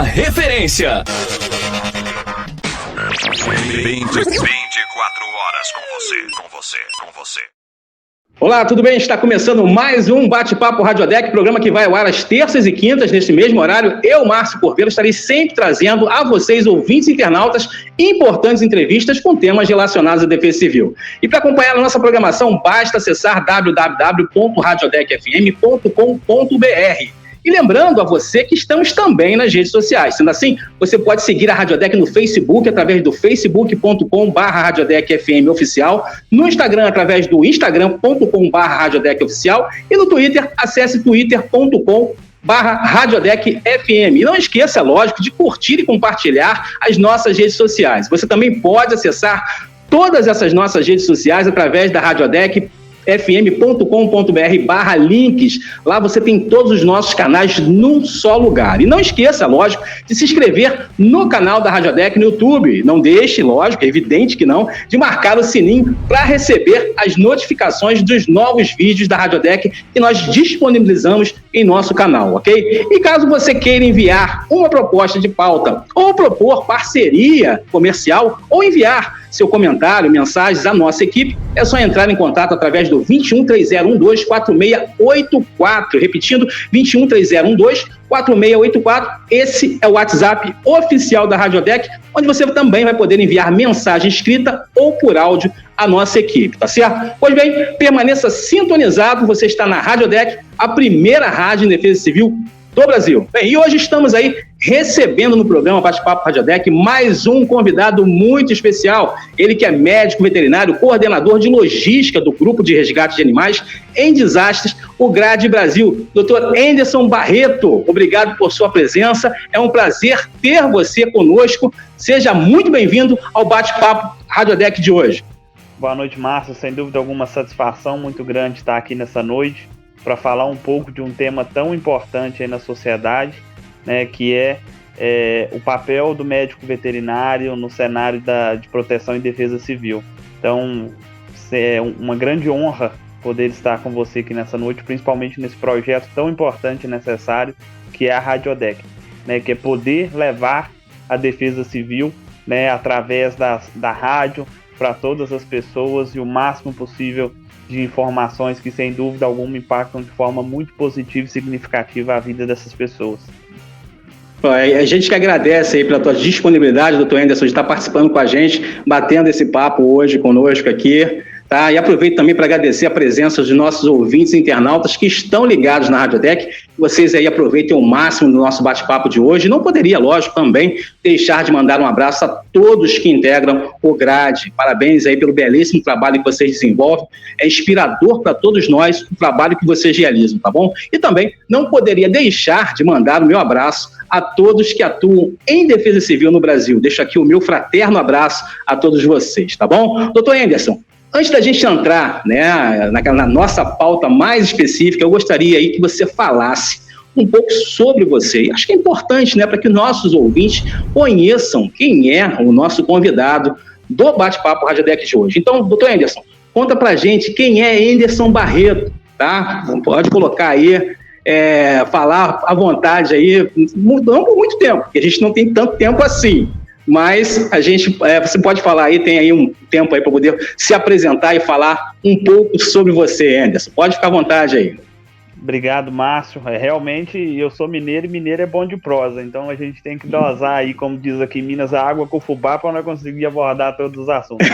referência. 24 horas com você. Olá, tudo bem? Está começando mais um Bate-Papo Radiodec, programa que vai ao ar às terças e quintas, neste mesmo horário. Eu, Márcio Corvelo, estarei sempre trazendo a vocês, ouvintes e internautas, importantes entrevistas com temas relacionados à Defesa Civil. E para acompanhar a nossa programação, basta acessar www.radiodecfm.com.br. E lembrando a você que estamos também nas redes sociais. Sendo assim, você pode seguir a Radiodec no Facebook, através do facebook.com/radiodecfm oficial, no Instagram, através do instagram.com/radiodecoficial e no Twitter, acesse twitter.com/radiodecfm. E não esqueça, lógico, de curtir e compartilhar as nossas redes sociais. Você também pode acessar todas essas nossas redes sociais através da Radiodec fm.com.br/links. Lá você tem todos os nossos canais num só lugar. E não esqueça, lógico, de se inscrever no canal da Radiodec no YouTube. Não deixe, lógico, é evidente que não, de marcar o sininho para receber as notificações dos novos vídeos da Radiodec que nós disponibilizamos em nosso canal, ok? E caso você queira enviar uma proposta de pauta ou propor parceria comercial ou enviar seu comentário, mensagens à nossa equipe, é só entrar em contato através do 2130124684. Repetindo, 2130124684. Esse é o WhatsApp oficial da Radiodec, onde você também vai poder enviar mensagem escrita ou por áudio à nossa equipe, tá certo? Pois bem, permaneça sintonizado, você está na Radiodec, a primeira rádio em defesa civil do Brasil. Bem, e hoje estamos aí recebendo no programa Bate-Papo Radiodec mais um convidado muito especial. Ele que é médico veterinário, coordenador de logística do Grupo de Resgate de Animais em Desastres, o GRADE Brasil. Dr. Enderson Barreto, obrigado por sua presença. É um prazer ter você conosco. Seja muito bem-vindo ao Bate-Papo Radiodec de hoje. Boa noite, Márcio. Sem dúvida alguma, satisfação muito grande estar aqui nessa noite para falar um pouco de um tema tão importante aí na sociedade, né, que é o papel do médico veterinário no cenário de proteção e defesa civil. Então, é uma grande honra poder estar com você aqui nessa noite, principalmente nesse projeto tão importante e necessário que é a Radiodec, né, que é poder levar a defesa civil, né, através da rádio para todas as pessoas e o máximo possível de informações que, sem dúvida alguma, impactam de forma muito positiva e significativa a vida dessas pessoas. A gente que agradece aí pela tua disponibilidade, doutor Enderson, de estar participando com a gente, batendo esse papo hoje conosco aqui, tá? E aproveito também para agradecer a presença dos nossos ouvintes e internautas que estão ligados na Radiodec. Vocês aí aproveitem o máximo do nosso bate-papo de hoje. Não poderia, lógico, também deixar de mandar um abraço a todos que integram o GRADE. Parabéns aí pelo belíssimo trabalho que vocês desenvolvem. É inspirador para todos nós o trabalho que vocês realizam, tá bom? E também não poderia deixar de mandar o meu abraço a todos que atuam em defesa civil no Brasil. Deixo aqui o meu fraterno abraço a todos vocês, tá bom? Doutor Enderson, antes da gente entrar, né, na nossa pauta mais específica, eu gostaria aí que você falasse um pouco sobre você. Acho que é importante, né, para que nossos ouvintes conheçam quem é o nosso convidado do Bate-Papo Radiodec de hoje. Então, doutor Enderson, conta pra gente quem é Enderson Barreto, tá? Pode colocar aí, falar à vontade aí, não por muito tempo, porque a gente não tem tanto tempo assim. Mas você pode falar aí, tem aí um tempo aí para poder se apresentar e falar um pouco sobre você, Enderson. Pode ficar à vontade aí. Obrigado, Márcio. Realmente, eu sou mineiro e mineiro é bom de prosa, então a gente tem que dosar aí, como diz aqui em Minas, a água com o fubá para nós conseguir abordar todos os assuntos.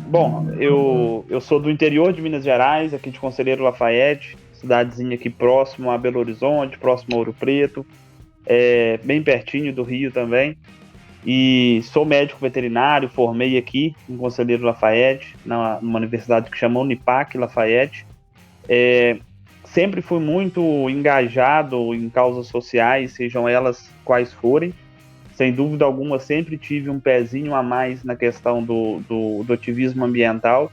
Bom, eu sou do interior de Minas Gerais, aqui de Conselheiro Lafayette, cidadezinha aqui próximo a Belo Horizonte, próximo a Ouro Preto, bem pertinho do Rio também, e sou médico veterinário, formei aqui em Conselheiro Lafayette, numa universidade que chama Unipac Lafayette. Sempre fui muito engajado em causas sociais, sejam elas quais forem. Sem dúvida alguma, sempre tive um pezinho a mais na questão do ativismo ambiental,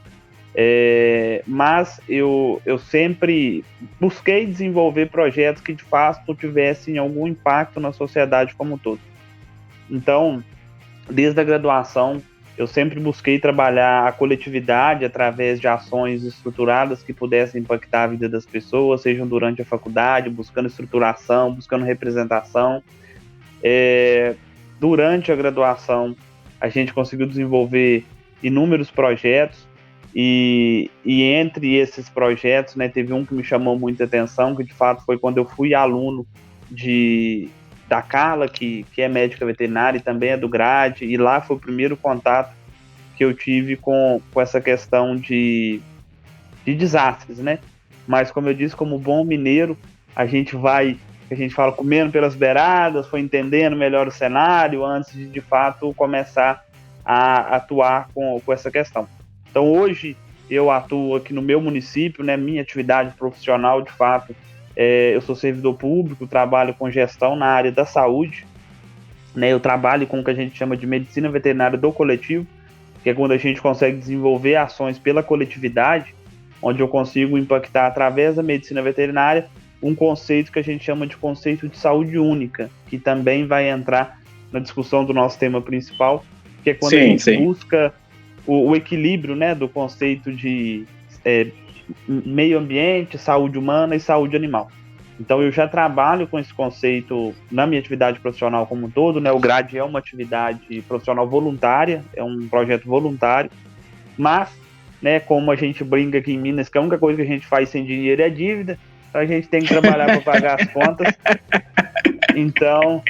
mas eu sempre busquei desenvolver projetos que de fato tivessem algum impacto na sociedade como um todo. Então, desde a graduação, eu sempre busquei trabalhar a coletividade através de ações estruturadas que pudessem impactar a vida das pessoas, sejam durante a faculdade, buscando estruturação, buscando representação. Durante a graduação, a gente conseguiu desenvolver inúmeros projetos, e entre esses projetos, né, teve um que me chamou muita atenção, que de fato foi quando eu fui aluno da Carla, que é médica veterinária e também é do GRAD, e lá foi o primeiro contato que eu tive com essa questão de desastres, né? Mas, como eu disse, como bom mineiro, a gente fala, comendo pelas beiradas, foi entendendo melhor o cenário antes de fato, começar a atuar com essa questão. Então, hoje, eu atuo aqui no meu município, né? Minha atividade profissional, de fato, eu sou servidor público, trabalho com gestão na área da saúde, né? Eu trabalho com o que a gente chama de medicina veterinária do coletivo, que é quando a gente consegue desenvolver ações pela coletividade, onde eu consigo impactar através da medicina veterinária um conceito que a gente chama de conceito de saúde única, que também vai entrar na discussão do nosso tema principal, que é quando a gente busca o equilíbrio, né, do conceito de meio ambiente, saúde humana e saúde animal. Então eu já trabalho com esse conceito na minha atividade profissional como um todo, né? O GRAD é uma atividade profissional voluntária, é um projeto voluntário, mas, né, como a gente brinca aqui em Minas, que a única coisa que a gente faz sem dinheiro é dívida, então a gente tem que trabalhar para pagar as contas. Então,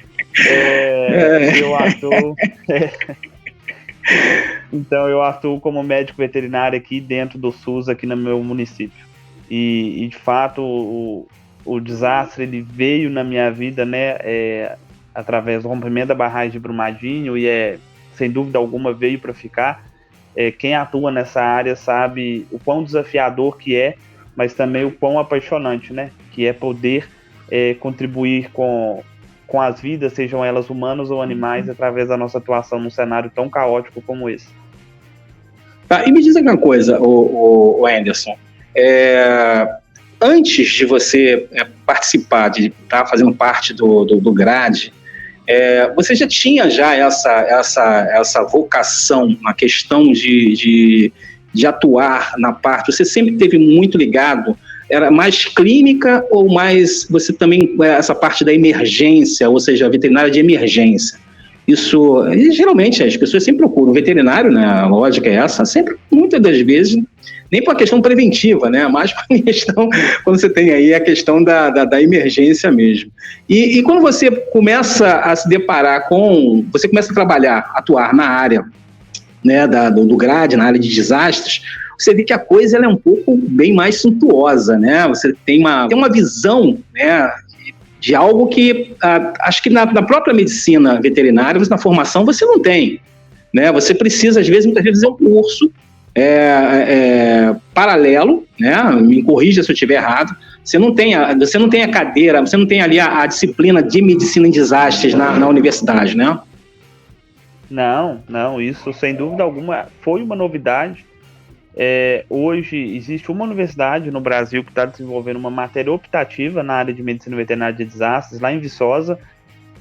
eu atuo como médico veterinário aqui dentro do SUS, aqui no meu município. E de fato, o desastre ele veio na minha vida, né, através do rompimento da barragem de Brumadinho, e sem dúvida alguma veio para ficar. Quem atua nessa área sabe o quão desafiador que é, mas também o quão apaixonante, né, que é poder contribuir com as vidas, sejam elas humanas ou animais, através da nossa atuação num cenário tão caótico como esse. Tá, e me diz uma coisa, o Anderson, antes de você participar, de estar fazendo parte do GRAD, você já tinha essa vocação na questão de atuar na parte, você sempre esteve muito ligado, era mais clínica ou mais, você também, essa parte da emergência, ou seja, veterinária de emergência? Isso, geralmente, as pessoas sempre procuram veterinário, né? A lógica é essa, sempre, muitas das vezes, nem por uma questão preventiva, né? Mas por uma questão, quando você tem aí a questão da emergência mesmo. E quando você começa a se deparar você começa a trabalhar, atuar na área, né, do GRAD, na área de desastres, você vê que a coisa ela é um pouco bem mais suntuosa, né? Você tem uma visão, né, de algo que acho que na própria medicina veterinária, na formação, você não tem, né? Você precisa, muitas vezes, é um curso paralelo, né? Me corrija se eu estiver errado. Você não tem a cadeira, você não tem ali a disciplina de medicina em desastres na universidade, né? Não, isso sem dúvida alguma foi uma novidade. Hoje existe uma universidade no Brasil que está desenvolvendo uma matéria optativa na área de medicina veterinária de desastres, lá em Viçosa,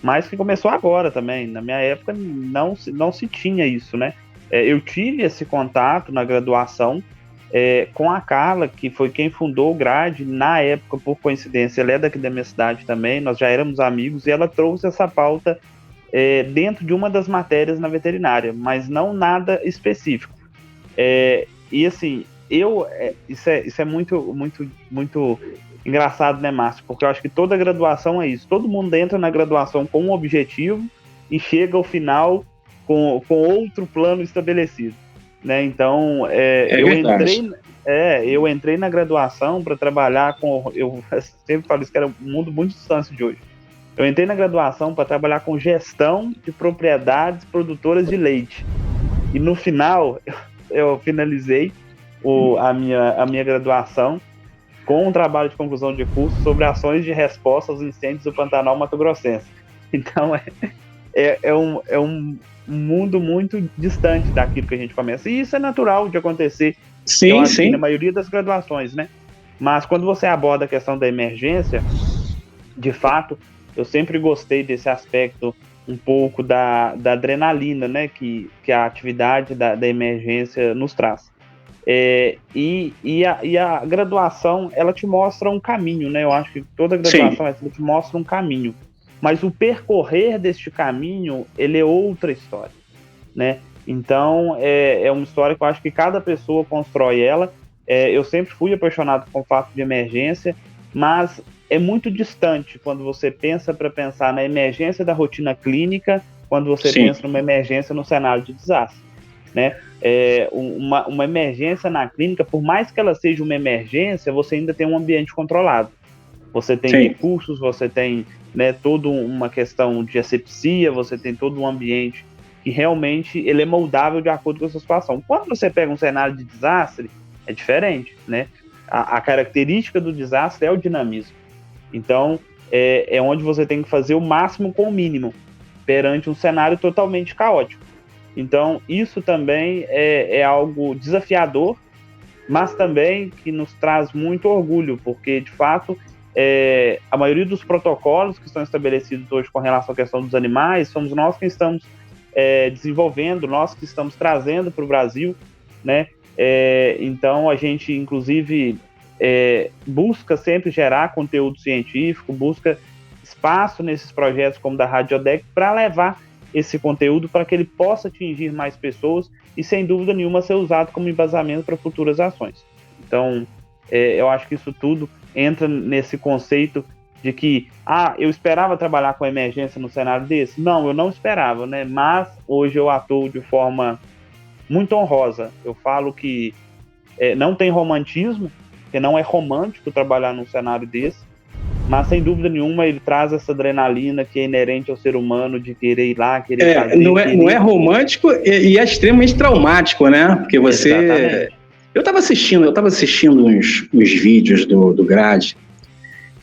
mas que começou agora também. Na minha época não se tinha isso, né? Eu tive esse contato na graduação com a Carla, que foi quem fundou o GRAD. Na época, por coincidência, ela é daqui da minha cidade também, nós já éramos amigos, e ela trouxe essa pauta dentro de uma das matérias na veterinária, mas não nada específico. E assim, isso é muito, muito, muito engraçado, né, Márcio? Porque eu acho que toda graduação é isso. Todo mundo entra na graduação com um objetivo e chega ao final com outro plano estabelecido, né? Então, eu entrei na graduação para trabalhar eu sempre falo isso, que era um mundo muito distante de hoje. Eu entrei na graduação para trabalhar com gestão de propriedades produtoras de leite. E no final, eu finalizei a minha graduação com um trabalho de conclusão de curso sobre ações de resposta aos incêndios do Pantanal Mato Grossense. Então, é um mundo muito distante daquilo que a gente começa. E isso é natural de acontecer, sim. na maioria das graduações, né? Mas quando você aborda a questão da emergência, de fato, eu sempre gostei desse aspecto um pouco da adrenalina, né, que a atividade da emergência nos traz. E a graduação, ela te mostra um caminho, né? Eu acho que toda graduação ela te mostra um caminho. Mas o percorrer deste caminho, ele é outra história, né? Então, é uma história que eu acho que cada pessoa constrói ela. Eu sempre fui apaixonado com o fato de emergência, mas é muito distante quando você para pensar na emergência da rotina clínica, quando você pensa numa emergência no cenário de desastre, né? Uma emergência na clínica, por mais que ela seja uma emergência, você ainda tem um ambiente controlado. Você tem recursos, você tem, né, toda uma questão de asepsia, você tem todo um ambiente que realmente ele é moldável de acordo com a sua situação. Quando você pega um cenário de desastre, é diferente, né? A característica do desastre é o dinamismo. Então, é onde você tem que fazer o máximo com o mínimo, perante um cenário totalmente caótico. Então, isso também é algo desafiador, mas também que nos traz muito orgulho, porque, de fato, a maioria dos protocolos que estão estabelecidos hoje com relação à questão dos animais, somos nós que estamos desenvolvendo, nós que estamos trazendo para o Brasil, né? Então, a gente, inclusive, busca sempre gerar conteúdo científico, busca espaço nesses projetos como da Rádio ODEC para levar esse conteúdo para que ele possa atingir mais pessoas e, sem dúvida nenhuma, ser usado como embasamento para futuras ações. Então, eu acho que isso tudo entra nesse conceito de que, eu esperava trabalhar com emergência no cenário desse? Não, eu não esperava, né? Mas hoje eu atuo de forma muito honrosa. Eu falo que não tem romantismo, porque não é romântico trabalhar num cenário desse, mas sem dúvida nenhuma ele traz essa adrenalina que é inerente ao ser humano de querer ir lá, querer fazer. Não é romântico e é extremamente traumático, né? Porque você... Exatamente. Eu estava assistindo uns vídeos do Grade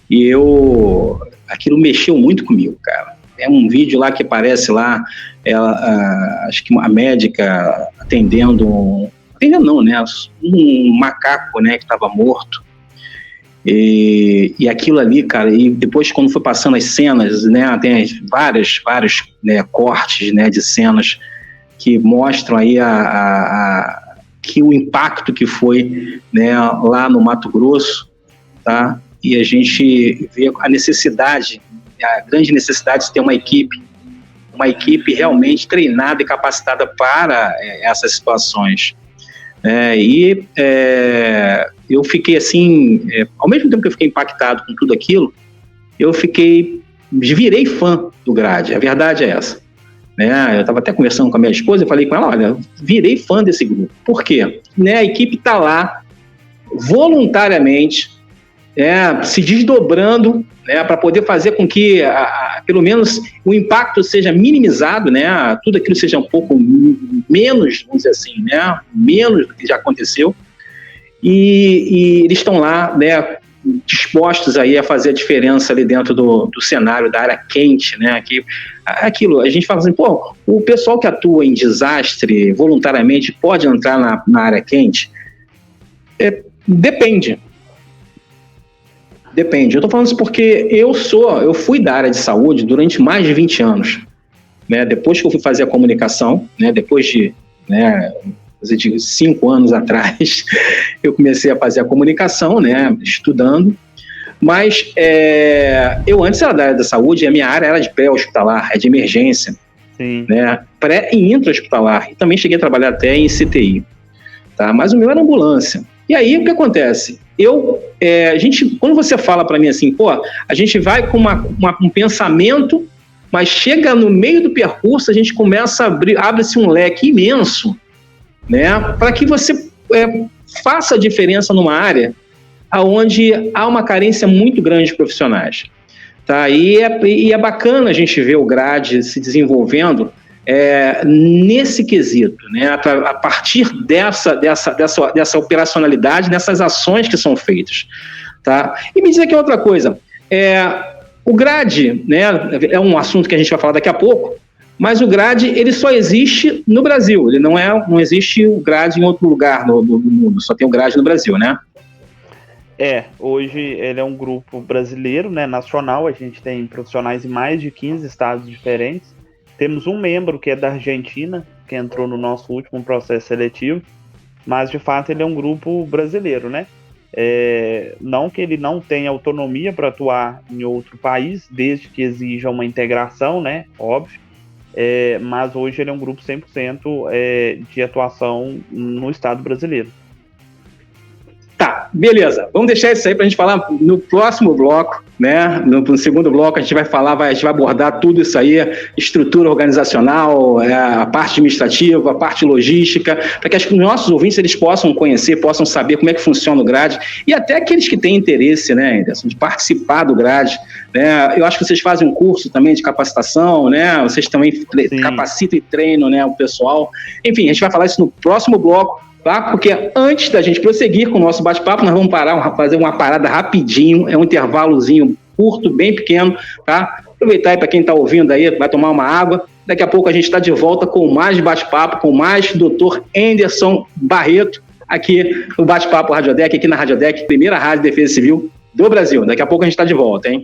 e aquilo mexeu muito comigo, cara. É um vídeo lá que aparece lá, acho que a médica atendendo um macaco, né, que estava morto. E aquilo ali, cara, e depois quando foi passando as cenas, né, tem vários né, cortes, né, de cenas que mostram aí que o impacto que foi, né, lá no Mato Grosso, tá? E a gente vê a necessidade, a grande necessidade de ter uma equipe realmente treinada e capacitada para essas situações. Eu fiquei assim, ao mesmo tempo que eu fiquei impactado com tudo aquilo, virei fã do Grade, a verdade é essa. Eu estava até conversando com a minha esposa e falei com ela, olha, virei fã desse grupo. Por quê? A equipe está lá voluntariamente, se desdobrando, para poder fazer com que pelo menos o impacto seja minimizado, tudo aquilo seja um pouco menos, vamos dizer assim, menos do que já aconteceu, e eles estão lá, dispostos aí a fazer a diferença ali dentro do cenário da área quente, que aquilo, a gente fala assim, o pessoal que atua em desastre voluntariamente pode entrar na área quente? Depende. Eu estou falando isso porque eu fui da área de saúde durante mais de 20 anos. Depois que eu fui fazer a comunicação, depois de 5 anos atrás, eu comecei a fazer a comunicação, estudando. Mas eu antes era da área da saúde e a minha área era de pré-hospitalar, de emergência. Sim. Pré e intra-hospitalar. E também cheguei a trabalhar até em CTI. Tá? Mas o meu era ambulância. E aí, o que acontece? Quando você fala para mim assim, a gente vai com um pensamento, mas chega no meio do percurso, a gente começa abre-se um leque imenso, para que você faça a diferença numa área onde há uma carência muito grande de profissionais. Tá? E é bacana a gente ver o Grade se desenvolvendo nesse quesito, a partir dessa operacionalidade, dessas ações que são feitas. Tá? E me diz aqui outra coisa, o Grade, é um assunto que a gente vai falar daqui a pouco, mas o Grade ele só existe no Brasil, ele não existe o Grade em outro lugar no mundo, só tem o Grade no Brasil, né? Hoje ele é um grupo brasileiro, nacional, a gente tem profissionais em mais de 15 estados diferentes, Temos um membro que é da Argentina, que entrou no nosso último processo seletivo, mas de fato ele é um grupo brasileiro, né? Não que ele não tenha autonomia para atuar em outro país, desde que exija uma integração, né? Óbvio. Mas hoje ele é um grupo 100% de atuação no Estado brasileiro. Tá, beleza. Vamos deixar isso aí para a gente falar no próximo bloco, né? No segundo bloco a gente vai falar, a gente vai abordar tudo isso aí, estrutura organizacional, a parte administrativa, a parte logística, para que os nossos ouvintes eles possam conhecer, possam saber como é que funciona o GRAD, e até aqueles que têm interesse, né, Anderson, de participar do GRAD, né? Eu acho que vocês fazem um curso também de capacitação, né? Vocês também capacitam e treinam, né, o pessoal. Enfim, a gente vai falar isso no próximo bloco. Tá? Porque antes da gente prosseguir com o nosso bate-papo, nós vamos fazer uma parada rapidinho, é um intervalozinho curto, bem pequeno, tá? Aproveitar aí para quem está ouvindo aí, vai tomar uma água. Daqui a pouco a gente está de volta com mais bate-papo, com mais Dr. Anderson Barreto, aqui no Bate-Papo Radiodec, aqui na Radiodec, primeira rádio de defesa civil do Brasil. Daqui a pouco a gente está de volta, hein?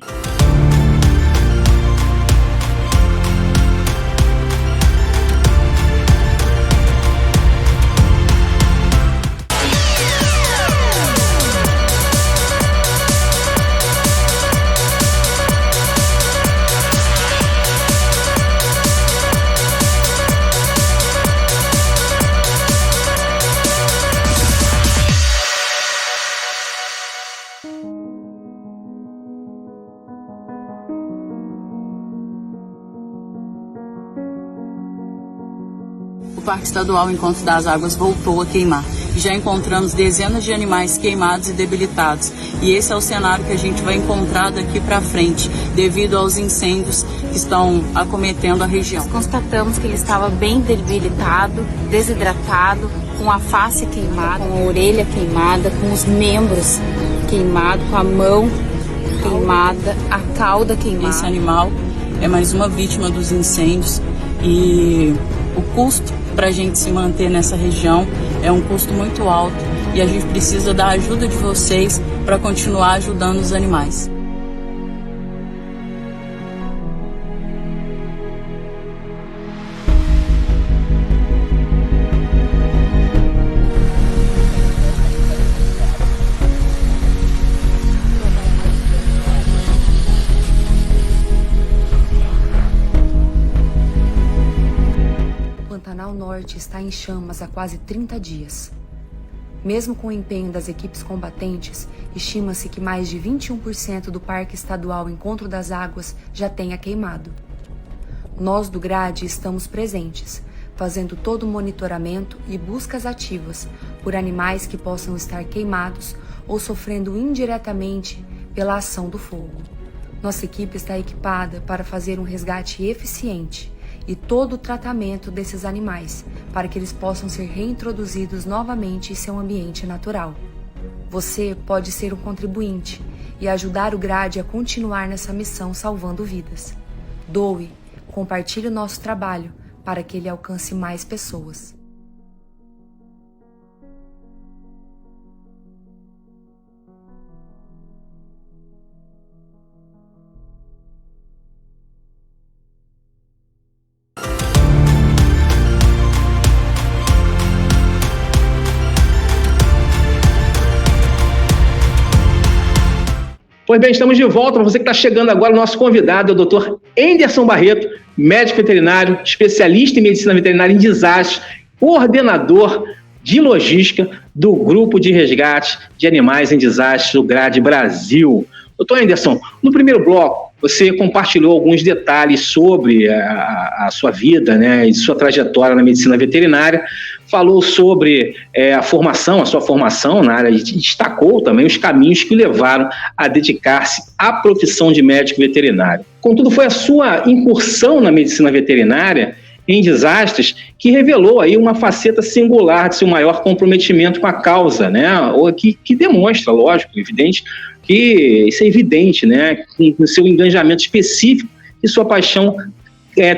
O Parque Estadual Encontro das Águas voltou a queimar. E já encontramos dezenas de animais queimados e debilitados. E esse é o cenário que a gente vai encontrar daqui para frente, devido aos incêndios que estão acometendo a região. Constatamos que ele estava bem debilitado, desidratado, com a face queimada, com a orelha queimada, com os membros queimados, com a mão queimada, a cauda queimada. Esse animal é mais uma vítima dos incêndios e o custo para a gente se manter nessa região é um custo muito alto e a gente precisa da ajuda de vocês para continuar ajudando os animais. Pantanal Norte está em chamas há quase 30 dias. Mesmo com o empenho das equipes combatentes, estima-se que mais de 21% do Parque Estadual Encontro das Águas já tenha queimado. Nós do GRAD estamos presentes, fazendo todo o monitoramento e buscas ativas por animais que possam estar queimados ou sofrendo indiretamente pela ação do fogo. Nossa equipe está equipada para fazer um resgate eficiente e todo o tratamento desses animais, para que eles possam ser reintroduzidos novamente em seu ambiente natural. Você pode ser um contribuinte e ajudar o GRAD a continuar nessa missão salvando vidas. Doe, compartilhe o nosso trabalho para que ele alcance mais pessoas. Pois bem, estamos de volta. Para você que está chegando agora, o nosso convidado é o Dr. Anderson Barreto, médico veterinário, especialista em medicina veterinária em desastres, coordenador de logística do Grupo de Resgate de Animais em Desastres do GRAD Brasil. Dr. Anderson, no primeiro bloco, você compartilhou alguns detalhes sobre a sua vida, né, e sua trajetória na medicina veterinária, falou sobre a sua formação na área, e destacou também os caminhos que o levaram a dedicar-se à profissão de médico veterinário. Contudo, foi a sua incursão na medicina veterinária em desastres que revelou aí uma faceta singular de seu maior comprometimento com a causa, né, que demonstra, lógico, evidente, que isso é evidente, né, com o seu engajamento específico e sua paixão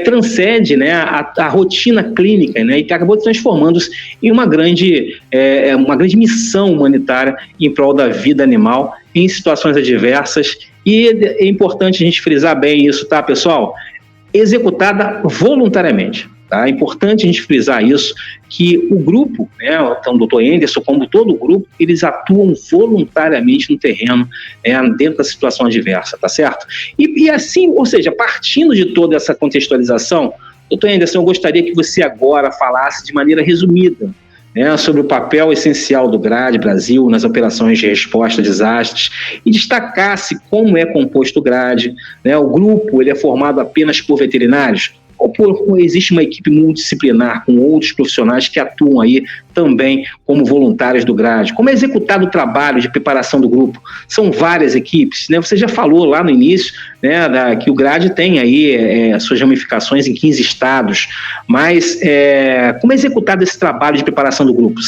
transcende, né, a rotina clínica, né, e que acabou transformando-se em uma grande missão humanitária em prol da vida animal em situações adversas. E é importante a gente frisar bem isso, tá, pessoal? executada voluntariamente. Tá? É importante a gente frisar isso, que o grupo, né, então o doutor Anderson, como todo o grupo, eles atuam voluntariamente no terreno, dentro da situação adversa, tá certo? E assim, ou seja, partindo de toda essa contextualização, doutor Anderson, eu gostaria que você agora falasse de maneira resumida, né, sobre o papel essencial do GRAD Brasil nas operações de resposta a desastres e destacasse como é composto o GRAD, né, o grupo ele é formado apenas por veterinários ou existe uma equipe multidisciplinar com outros profissionais que atuam aí também como voluntários do GRAD? Como é executado o trabalho de preparação do grupo? São várias equipes, né? Você já falou lá no início, né, que o GRAD tem aí suas ramificações em 15 estados, mas como é executado esse trabalho de preparação do grupo?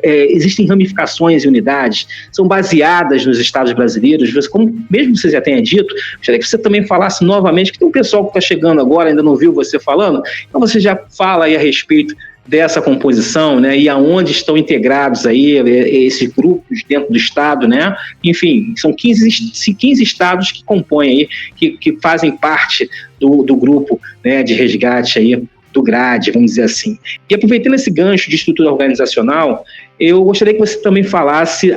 Existem ramificações e unidades? São baseadas nos estados brasileiros? Como mesmo você já tenha dito, gostaria que você também falasse novamente, que tem um pessoal que está chegando agora, ainda não viu você falando, então você já fala aí a respeito dessa composição, né, e aonde estão integrados aí esses grupos dentro do estado, né, enfim, são 15 estados que compõem aí, que fazem parte do grupo, né, de resgate aí do GRAD, vamos dizer assim. E aproveitando esse gancho de estrutura organizacional, eu gostaria que você também falasse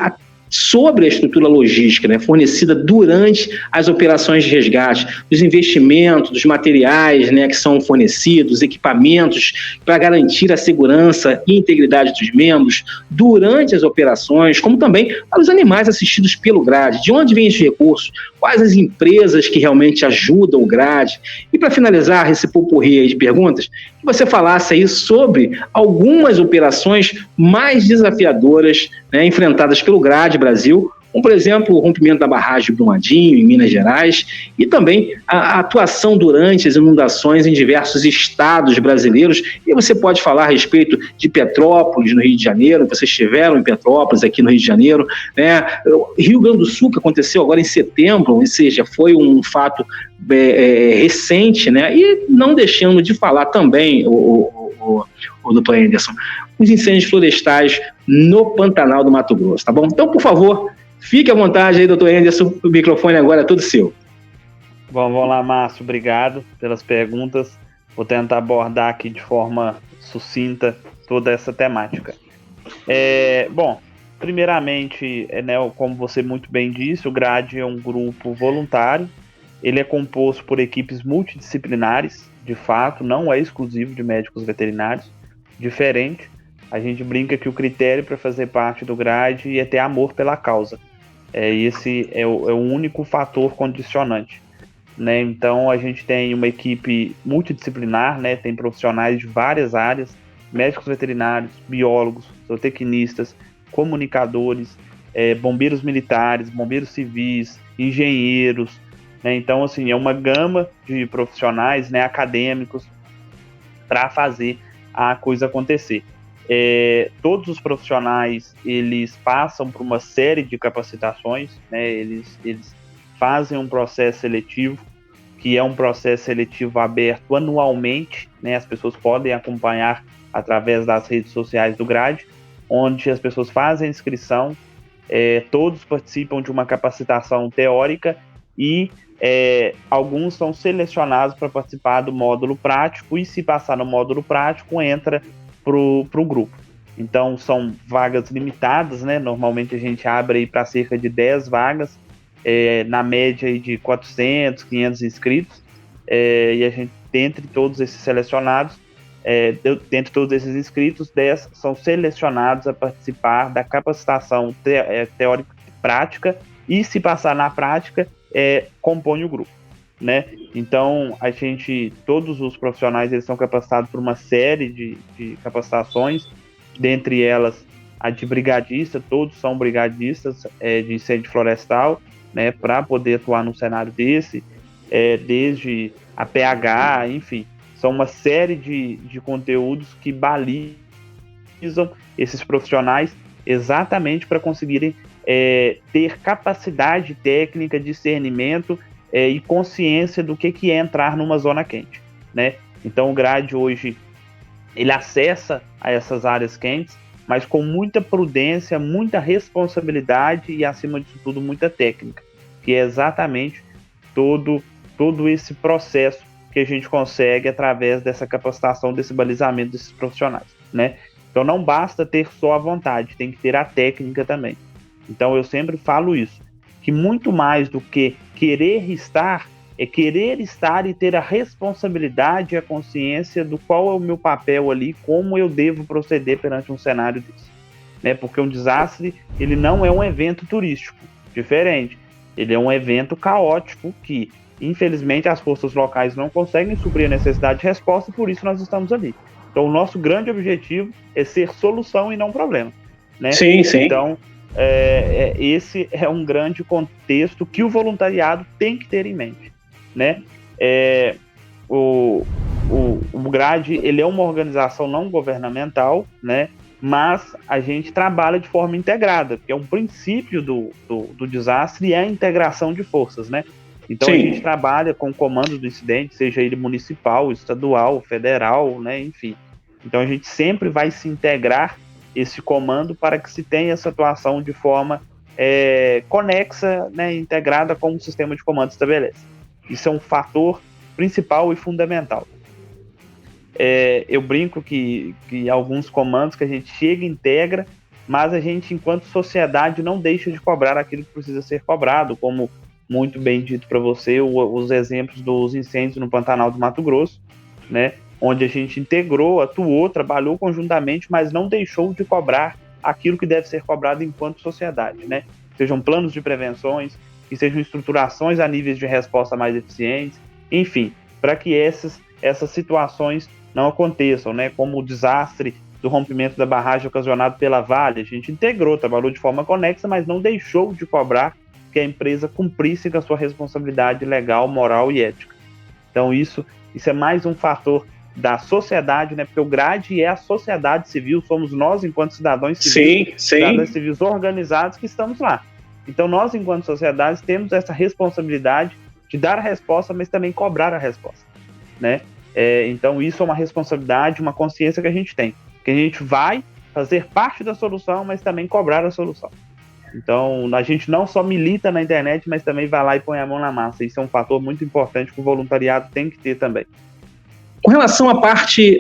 sobre a estrutura logística, né, fornecida durante as operações de resgate, dos investimentos, dos materiais, né, que são fornecidos, equipamentos para garantir a segurança e integridade dos membros durante as operações, como também para os animais assistidos pelo GRAD. De onde vêm esses recursos? Quais as empresas que realmente ajudam o GRAD? E para finalizar esse popurrí aí de perguntas, que você falasse aí sobre algumas operações mais desafiadoras, né, enfrentadas pelo GRAD Brasil, como, por exemplo, o rompimento da barragem de Brumadinho, em Minas Gerais, e também a atuação durante as inundações em diversos estados brasileiros. E você pode falar a respeito de Petrópolis, no Rio de Janeiro, vocês estiveram em Petrópolis, aqui no Rio de Janeiro, né? Rio Grande do Sul, que aconteceu agora em setembro, ou seja, foi um fato recente, né? E não deixando de falar também, o doutor Anderson, os incêndios florestais no Pantanal do Mato Grosso, tá bom? Então, por favor, fique à vontade aí, doutor Anderson, o microfone agora é todo seu. Bom, vamos lá, Márcio, obrigado pelas perguntas. Vou tentar abordar aqui de forma sucinta toda essa temática. Bom, primeiramente, né, como você muito bem disse, o GRAD é um grupo voluntário, ele é composto por equipes multidisciplinares, de fato, não é exclusivo de médicos veterinários, diferente. A gente brinca que o critério para fazer parte do GRAD é ter amor pela causa. Esse é o único fator condicionante, né? Então, a gente tem uma equipe multidisciplinar, né? Tem profissionais de várias áreas, médicos veterinários, biólogos, zootecnistas, comunicadores, bombeiros militares, bombeiros civis, engenheiros, né? Então, assim, é uma gama de profissionais, né, acadêmicos, para fazer a coisa acontecer. Todos os profissionais, eles passam por uma série de capacitações, né? Eles fazem um processo seletivo, que é um processo seletivo aberto anualmente, né? As pessoas podem acompanhar através das redes sociais do GRAD, onde as pessoas fazem a inscrição, todos participam de uma capacitação teórica e alguns são selecionados para participar do módulo prático, e se passar no módulo prático, entra para o grupo. Então, são vagas limitadas, né? Normalmente a gente abre para cerca de 10 vagas, na média aí de 400, 500 inscritos, e a gente, dentre todos esses selecionados, dentre todos esses inscritos, 10 são selecionados a participar da capacitação teórica e prática, e se passar na prática, compõe o grupo, né? Então, todos os profissionais, eles são capacitados por uma série de capacitações, dentre elas a de brigadista. Todos são brigadistas de incêndio florestal, né, para poder atuar num cenário desse, desde a PH, enfim, são uma série de conteúdos que balizam esses profissionais exatamente para conseguirem ter capacidade técnica, discernimento e consciência do que é entrar numa zona quente, né? Então o GRAD hoje, ele acessa a essas áreas quentes, mas com muita prudência, muita responsabilidade e, acima disso tudo, muita técnica, que é exatamente todo esse processo que a gente consegue através dessa capacitação, desse balizamento desses profissionais, né? Então não basta ter só a vontade, tem que ter a técnica também. Então eu sempre falo isso, que muito mais do que querer estar, é querer estar e ter a responsabilidade e a consciência do qual é o meu papel ali, como eu devo proceder perante um cenário desse, né? Porque um desastre, ele não é um evento turístico, diferente. Ele é um evento caótico que, infelizmente, as forças locais não conseguem suprir a necessidade de resposta e por isso nós estamos ali. Então, o nosso grande objetivo é ser solução e não problema, né? Sim. Então, esse é um grande contexto que o voluntariado tem que ter em mente, né? O GRADE, ele é uma organização não governamental, né? Mas a gente trabalha de forma integrada, porque é um princípio do desastre e é a integração de forças, né? Então a gente trabalha com o comando do incidente, seja ele municipal, estadual, federal, né? Enfim. Então a gente sempre vai se integrar esse comando para que se tenha essa atuação de forma conexa, né? Integrada como o sistema de comando estabelece. Isso é um fator principal e fundamental. Eu brinco que alguns comandos que a gente chega e integra, mas a gente, enquanto sociedade, não deixa de cobrar aquilo que precisa ser cobrado, como muito bem dito para você, os exemplos dos incêndios no Pantanal do Mato Grosso, né, onde a gente integrou, atuou, trabalhou conjuntamente, mas não deixou de cobrar aquilo que deve ser cobrado enquanto sociedade, né? Sejam planos de prevenções, que sejam estruturações a níveis de resposta mais eficientes, enfim, para que essas situações não aconteçam, né? Como o desastre do rompimento da barragem ocasionado pela Vale, a gente integrou, trabalhou de forma conexa, mas não deixou de cobrar que a empresa cumprisse com a sua responsabilidade legal, moral e ética. Então isso é mais um fator da sociedade, né? Porque o GRADE é a sociedade civil, somos nós enquanto cidadãos civis, cidadãos civis organizados que estamos lá. Então nós enquanto sociedade temos essa responsabilidade de dar a resposta, mas também cobrar a resposta, né? Então isso é uma responsabilidade, uma consciência que a gente tem, que a gente vai fazer parte da solução, mas também cobrar a solução. Então a gente não só milita na internet, mas também vai lá e põe a mão na massa. Isso é um fator muito importante que o voluntariado tem que ter também. Com relação à parte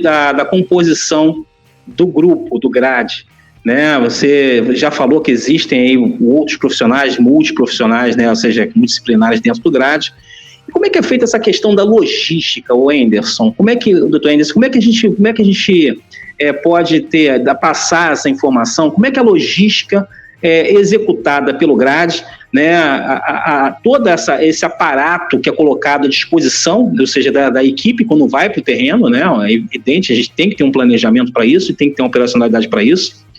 da composição do grupo, do GRADE, né? Você já falou que existem aí outros profissionais, multiprofissionais, né? Ou seja, multidisciplinares dentro do GRADE. Como é que é feita essa questão da logística, Anderson? Doutor Anderson, como é que a gente pode passar essa informação? Como é que a logística é executada pelo GRADE, né? Todo esse aparato que é colocado à disposição, ou seja, da equipe quando vai para o terreno, né? É evidente, a gente tem que ter um planejamento para isso e tem que ter uma operacionalidade para isso.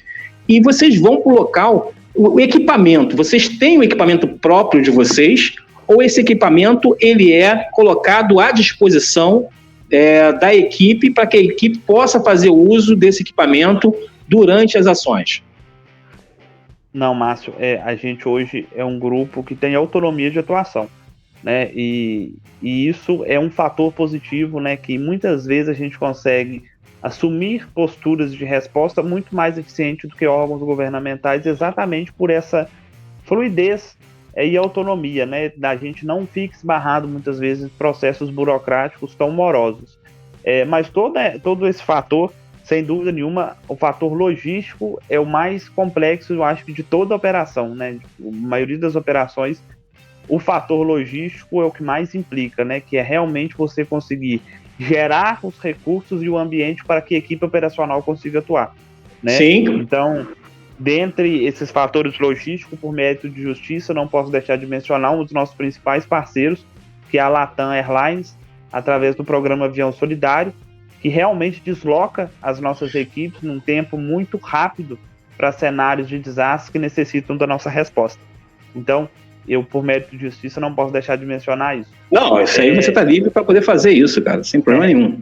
E vocês vão para o local, o equipamento, vocês têm o equipamento próprio de vocês, ou esse equipamento ele é colocado à disposição da equipe para que a equipe possa fazer uso desse equipamento durante as ações? Não, Márcio, a gente hoje é um grupo que tem autonomia de atuação, né? E isso é um fator positivo, né? Que muitas vezes a gente consegue assumir posturas de resposta muito mais eficiente do que órgãos governamentais, exatamente por essa fluidez e autonomia, né? Da gente não fica esbarrado muitas vezes em processos burocráticos tão morosos. Mas todo esse fator, sem dúvida nenhuma, o fator logístico é o mais complexo, eu acho, de toda a operação, né? A maioria das operações, o fator logístico é o que mais implica, né? Que é realmente você conseguir gerar os recursos e o ambiente para que a equipe operacional consiga atuar, né? Sim. Então, dentre esses fatores logísticos, por mérito de justiça, não posso deixar de mencionar um dos nossos principais parceiros, que é a Latam Airlines, através do programa Avião Solidário, que realmente desloca as nossas equipes num tempo muito rápido para cenários de desastre que necessitam da nossa resposta. Então, eu, por mérito de justiça, não posso deixar de mencionar isso. Não, isso aí você está livre para poder fazer isso, cara, sem problema nenhum.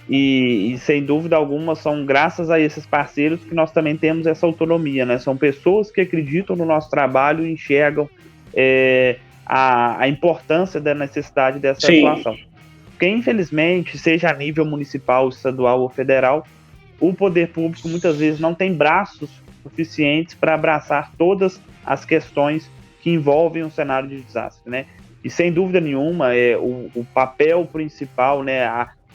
E sem dúvida alguma, são graças a esses parceiros que nós também temos essa autonomia, né? São pessoas que acreditam no nosso trabalho e enxergam a importância da necessidade dessa atuação. Porque, infelizmente, seja a nível municipal, estadual ou federal, o poder público muitas vezes não tem braços suficientes para abraçar todas as questões que envolvem um cenário de desastre, né? E sem dúvida nenhuma, o papel principal, né,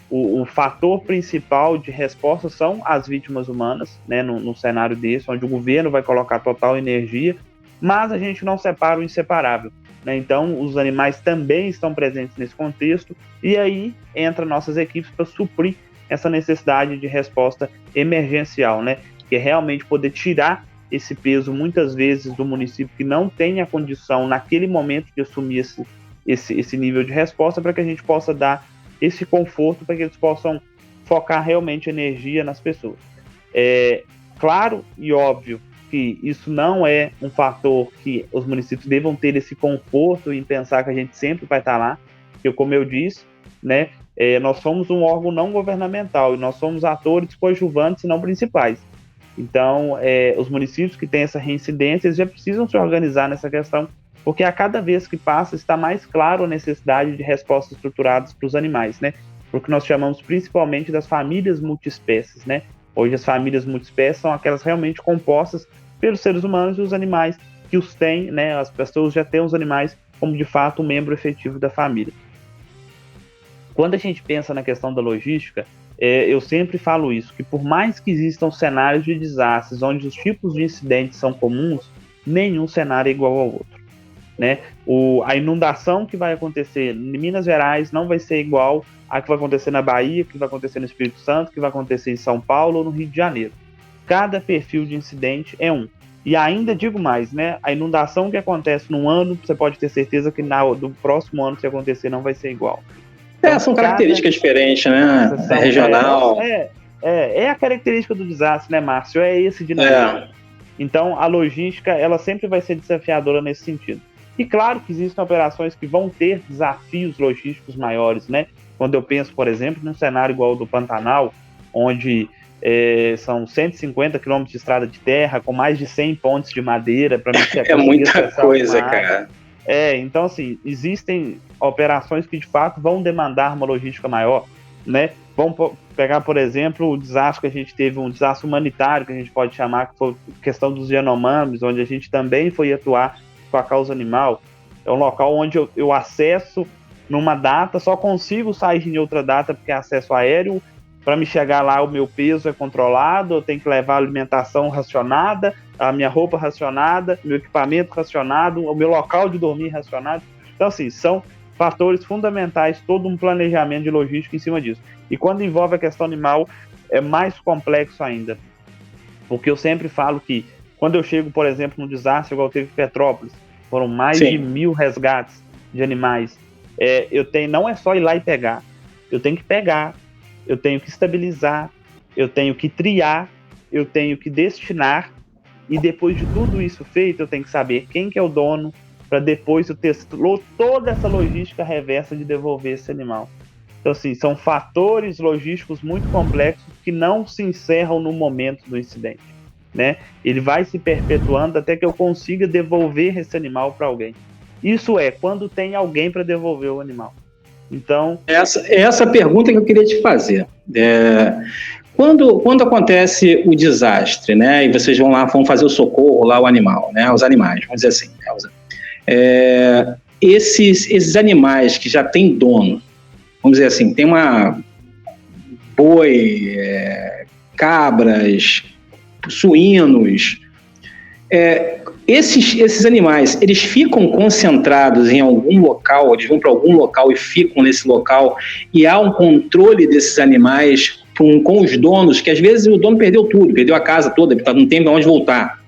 o fator principal de resposta são as vítimas humanas, né, no cenário desse, onde o governo vai colocar total energia, mas a gente não separa o inseparável, né? Então, os animais também estão presentes nesse contexto, e aí entra nossas equipes para suprir essa necessidade de resposta emergencial, né? Que é realmente poder tirar esse peso, muitas vezes, do município que não tem a condição, naquele momento, de assumir esse nível de resposta, para que a gente possa dar esse conforto, para que eles possam focar realmente energia nas pessoas. É claro e óbvio que isso não é um fator que os municípios devam ter esse conforto em pensar que a gente sempre vai estar lá, porque, como eu disse, né, nós somos um órgão não governamental e nós somos atores coadjuvantes e não principais. Então, os municípios que têm essa reincidência, eles já precisam se organizar nessa questão, porque a cada vez que passa está mais claro a necessidade de respostas estruturadas para os animais, né? Porque nós chamamos principalmente das famílias multiespécies, né? Hoje as famílias multiespécies são aquelas realmente compostas pelos seres humanos e os animais que os têm, né? As pessoas já têm os animais como de fato um membro efetivo da família. Quando a gente pensa na questão da logística, eu sempre falo isso, que por mais que existam cenários de desastres onde os tipos de incidentes são comuns, nenhum cenário é igual ao outro, né? A inundação que vai acontecer em Minas Gerais não vai ser igual à que vai acontecer na Bahia, que vai acontecer no Espírito Santo, que vai acontecer em São Paulo ou no Rio de Janeiro. Cada perfil de incidente é um. E ainda digo mais, né? A inundação que acontece num ano, você pode ter certeza que do próximo ano, se acontecer, não vai ser igual. Então, são características diferentes, né? Regional. É a característica do desastre, né, Márcio? É esse dinamismo. Então, a logística, ela sempre vai ser desafiadora nesse sentido. E claro que existem operações que vão ter desafios logísticos maiores, né? Quando eu penso, por exemplo, num cenário igual ao do Pantanal, onde são 150 quilômetros de estrada de terra, com mais de 100 pontes de madeira para É muita coisa, cara. Então, assim, existem operações que de fato vão demandar uma logística maior, né? Vamos pegar, por exemplo, o desastre que a gente teve, um desastre humanitário, que a gente pode chamar, que foi a questão dos Yanomamis, onde a gente também foi atuar com a causa animal. É um local onde eu acesso numa data, só consigo sair em outra data porque é acesso aéreo. Para me chegar lá, o meu peso é controlado, eu tenho que levar a alimentação racionada, a minha roupa racionada, meu equipamento racionado, o meu local de dormir racionado. Então, assim, são fatores fundamentais, todo um planejamento de logística em cima disso. E quando envolve a questão animal, é mais complexo ainda. Porque eu sempre falo que, quando eu chego, por exemplo, num desastre igual teve em Petrópolis, foram mais de 1.000 resgates de animais. Eu tenho, não é só ir lá e pegar, eu tenho que pegar, eu tenho que estabilizar, eu tenho que triar, eu tenho que destinar, e depois de tudo isso feito, eu tenho que saber quem que é o dono, para depois eu ter toda essa logística reversa de devolver esse animal. Então, assim, são fatores logísticos muito complexos que não se encerram no momento do incidente, né? Ele vai se perpetuando até que eu consiga devolver esse animal para alguém. Isso é, quando tem alguém para devolver o animal. Então, essa pergunta que eu queria te fazer. Quando acontece o desastre, né, e vocês vão fazer o socorro lá ao animal, né, aos animais, vamos dizer assim, esses animais que já têm dono, vamos dizer assim, tem uma boi, cabras, suínos, esses animais, eles ficam concentrados em algum local, eles vão para algum local e ficam nesse local, e há um controle desses animais com os donos, que às vezes o dono perdeu tudo, perdeu a casa toda, não tem para onde voltar.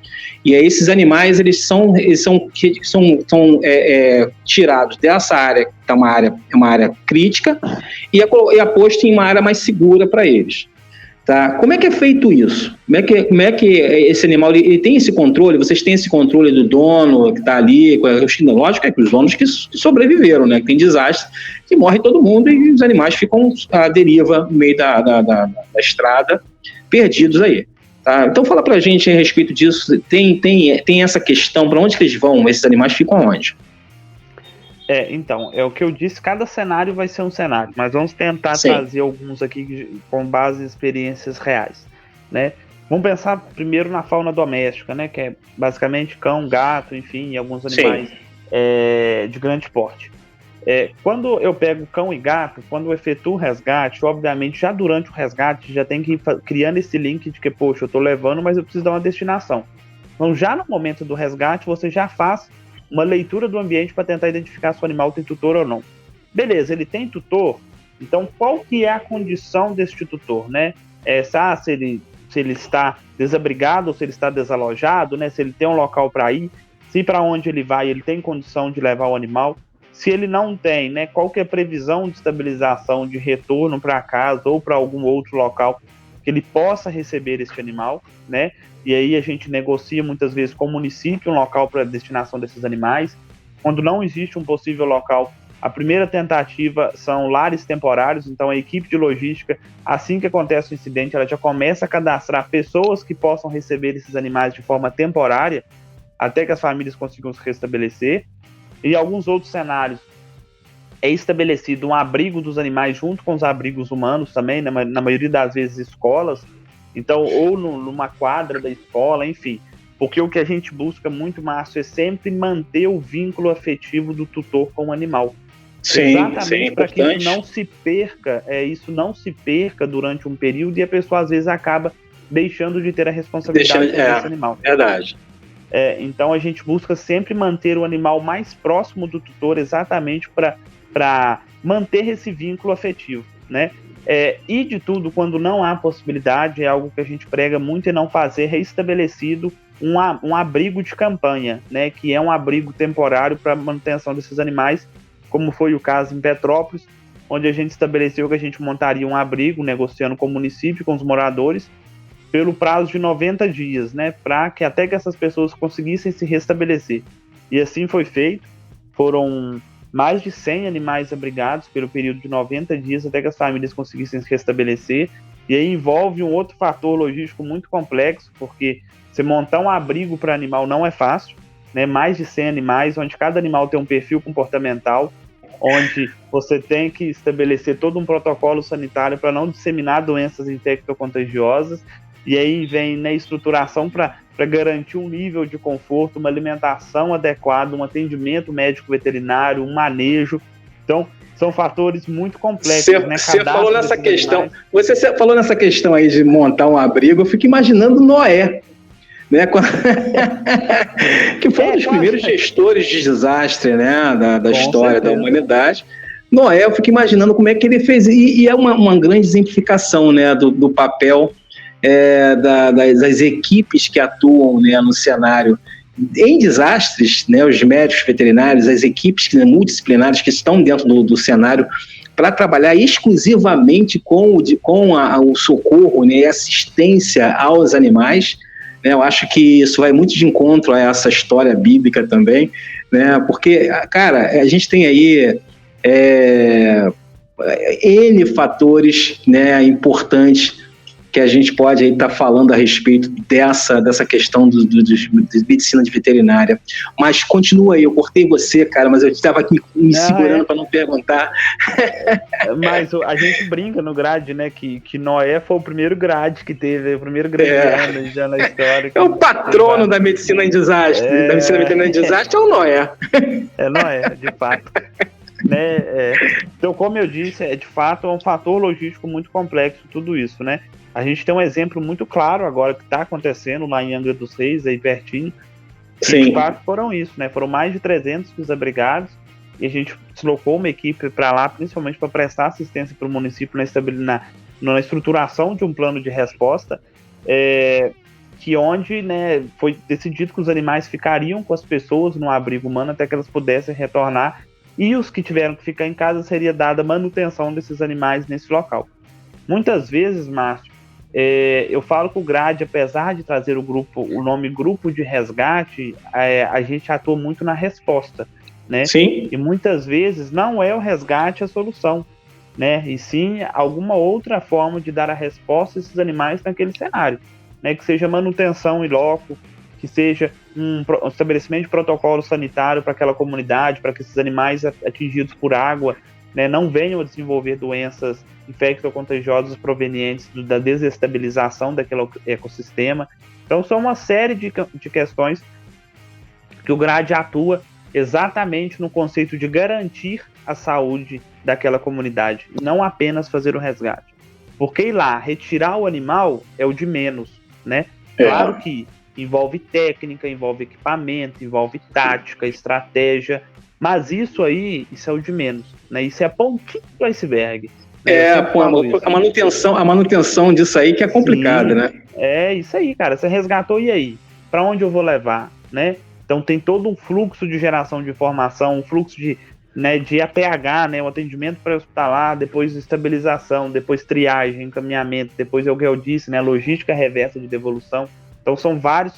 E aí esses animais, eles são tirados dessa área, que é uma área crítica, e é posto em uma área mais segura para eles. Tá? Como é que é feito isso? Como é que esse animal ele tem esse controle? Vocês têm esse controle do dono que está ali? Lógico que os donos que sobreviveram, né? Que tem desastre, que morre todo mundo e os animais ficam à deriva no meio da estrada, perdidos aí. Tá? Então fala pra gente a respeito disso. Tem essa questão, para onde que eles vão? Esses animais ficam onde? Então, é o que eu disse, cada cenário vai ser um cenário, mas vamos tentar trazer alguns aqui com base em experiências reais, né? Vamos pensar primeiro na fauna doméstica, né? Que é basicamente cão, gato, enfim, e alguns animais de grande porte. Quando eu pego cão e gato, quando eu efetuo o resgate, obviamente já durante o resgate já tem que ir criando esse link de que, poxa, eu estou levando, mas eu preciso dar uma destinação. Então já no momento do resgate você já faz uma leitura do ambiente para tentar identificar se o animal tem tutor ou não. Beleza, ele tem tutor, então qual que é a condição deste tutor, né? Se ele está desabrigado ou se ele está desalojado, né? Se ele tem um local para ir, se para onde ele vai ele tem condição de levar o animal. Se ele não tem, né, qual que é a previsão de estabilização, de retorno para casa ou para algum outro local que ele possa receber esse animal, né? E aí a gente negocia muitas vezes com o município um local para a destinação desses animais. Quando não existe um possível local, a primeira tentativa são lares temporários, então a equipe de logística, assim que acontece o incidente, ela já começa a cadastrar pessoas que possam receber esses animais de forma temporária, até que as famílias consigam se restabelecer. E alguns outros cenários é estabelecido um abrigo dos animais junto com os abrigos humanos também, na maioria das vezes escolas, então, ou numa quadra da escola, enfim, porque o que a gente busca muito, Márcio, é sempre manter o vínculo afetivo do tutor com o animal. Sim, exatamente para que isso não se perca durante um período e a pessoa às vezes acaba deixando de ter a responsabilidade desse animal. Verdade. Então a gente busca sempre manter o animal mais próximo do tutor, exatamente para manter esse vínculo afetivo, né? E de tudo, quando não há possibilidade, é algo que a gente prega muito e não fazer, restabelecido um abrigo de campanha, né? Que é um abrigo temporário para manutenção desses animais, como foi o caso em Petrópolis, onde a gente estabeleceu que a gente montaria um abrigo, negociando com o município, com os moradores, pelo prazo de 90 dias, né, para que até que essas pessoas conseguissem se restabelecer. E assim foi feito. Foram mais de 100 animais abrigados pelo período de 90 dias até que as famílias conseguissem se restabelecer. E aí envolve um outro fator logístico muito complexo, porque você montar um abrigo para animal não é fácil, né, mais de 100 animais, onde cada animal tem um perfil comportamental, onde você tem que estabelecer todo um protocolo sanitário para não disseminar doenças infectocontagiosas. E aí vem, né, estruturação para garantir um nível de conforto, uma alimentação adequada, um atendimento médico veterinário, um manejo. Então, são fatores muito complexos. Você falou nessa questão. Você falou nessa questão aí de montar um abrigo, eu fico imaginando Noé, né? Que foi um dos primeiros gestores de desastre, né, da história da humanidade. Noé, eu fico imaginando como é que ele fez, e é uma grande exemplificação, né, do papel das equipes que atuam, né, no cenário em desastres, né, os médicos veterinários, as equipes multidisciplinares que estão dentro do cenário para trabalhar exclusivamente com o socorro, né, e assistência aos animais. Né, eu acho que isso vai muito de encontro a essa história bíblica também, né, porque, cara, a gente tem aí N fatores, né, importantes que a gente pode estar falando a respeito dessa questão de medicina de veterinária. Mas continua aí, eu cortei você, cara, mas eu estava aqui me segurando para não perguntar. Mas a gente brinca no grade, né, que Noé foi o primeiro grade que teve, o primeiro gradiano já na história. É o patrono da medicina em desastre, da medicina veterinária em desastre é o Noé. É Noé, de fato. Né? Então, como eu disse, de fato é um fator logístico muito complexo tudo isso, né? A gente tem um exemplo muito claro agora que está acontecendo lá em Angra dos Reis, aí pertinho. Sim. De fato foram isso, né? Foram mais de 300 desabrigados e a gente deslocou uma equipe para lá, principalmente para prestar assistência para o município na estruturação de um plano de resposta, onde, né, foi decidido que os animais ficariam com as pessoas no abrigo humano até que elas pudessem retornar, e os que tiveram que ficar em casa seria dada manutenção desses animais nesse local. Muitas vezes, Márcio, eu falo que o GRAD, apesar de trazer o nome Grupo de Resgate, a gente atua muito na resposta, né? Sim. E muitas vezes não é o resgate a solução, né? E sim alguma outra forma de dar a resposta a esses animais naquele cenário, né? Que seja manutenção in loco, que seja um estabelecimento de protocolo sanitário para aquela comunidade, para que esses animais atingidos por água, né, não venham a desenvolver doenças infectocontagiosas provenientes da desestabilização daquele ecossistema. Então, são uma série de questões que o GRAD atua exatamente no conceito de garantir a saúde daquela comunidade, e não apenas fazer o resgate. Porque ir lá, retirar o animal é o de menos, né? Claro que envolve técnica, envolve equipamento, envolve tática, estratégia, mas isso é o de menos, né? Isso é a pontinha do iceberg. Né? A manutenção disso aí que é complicado, né? É isso aí, cara. Você resgatou, e aí? Para onde eu vou levar, né? Então tem todo um fluxo de geração de informação, um fluxo de APH, né? O atendimento pré-hospitalar, depois estabilização, depois triagem, encaminhamento, depois é o que eu disse, né? Logística reversa de devolução. Então são vários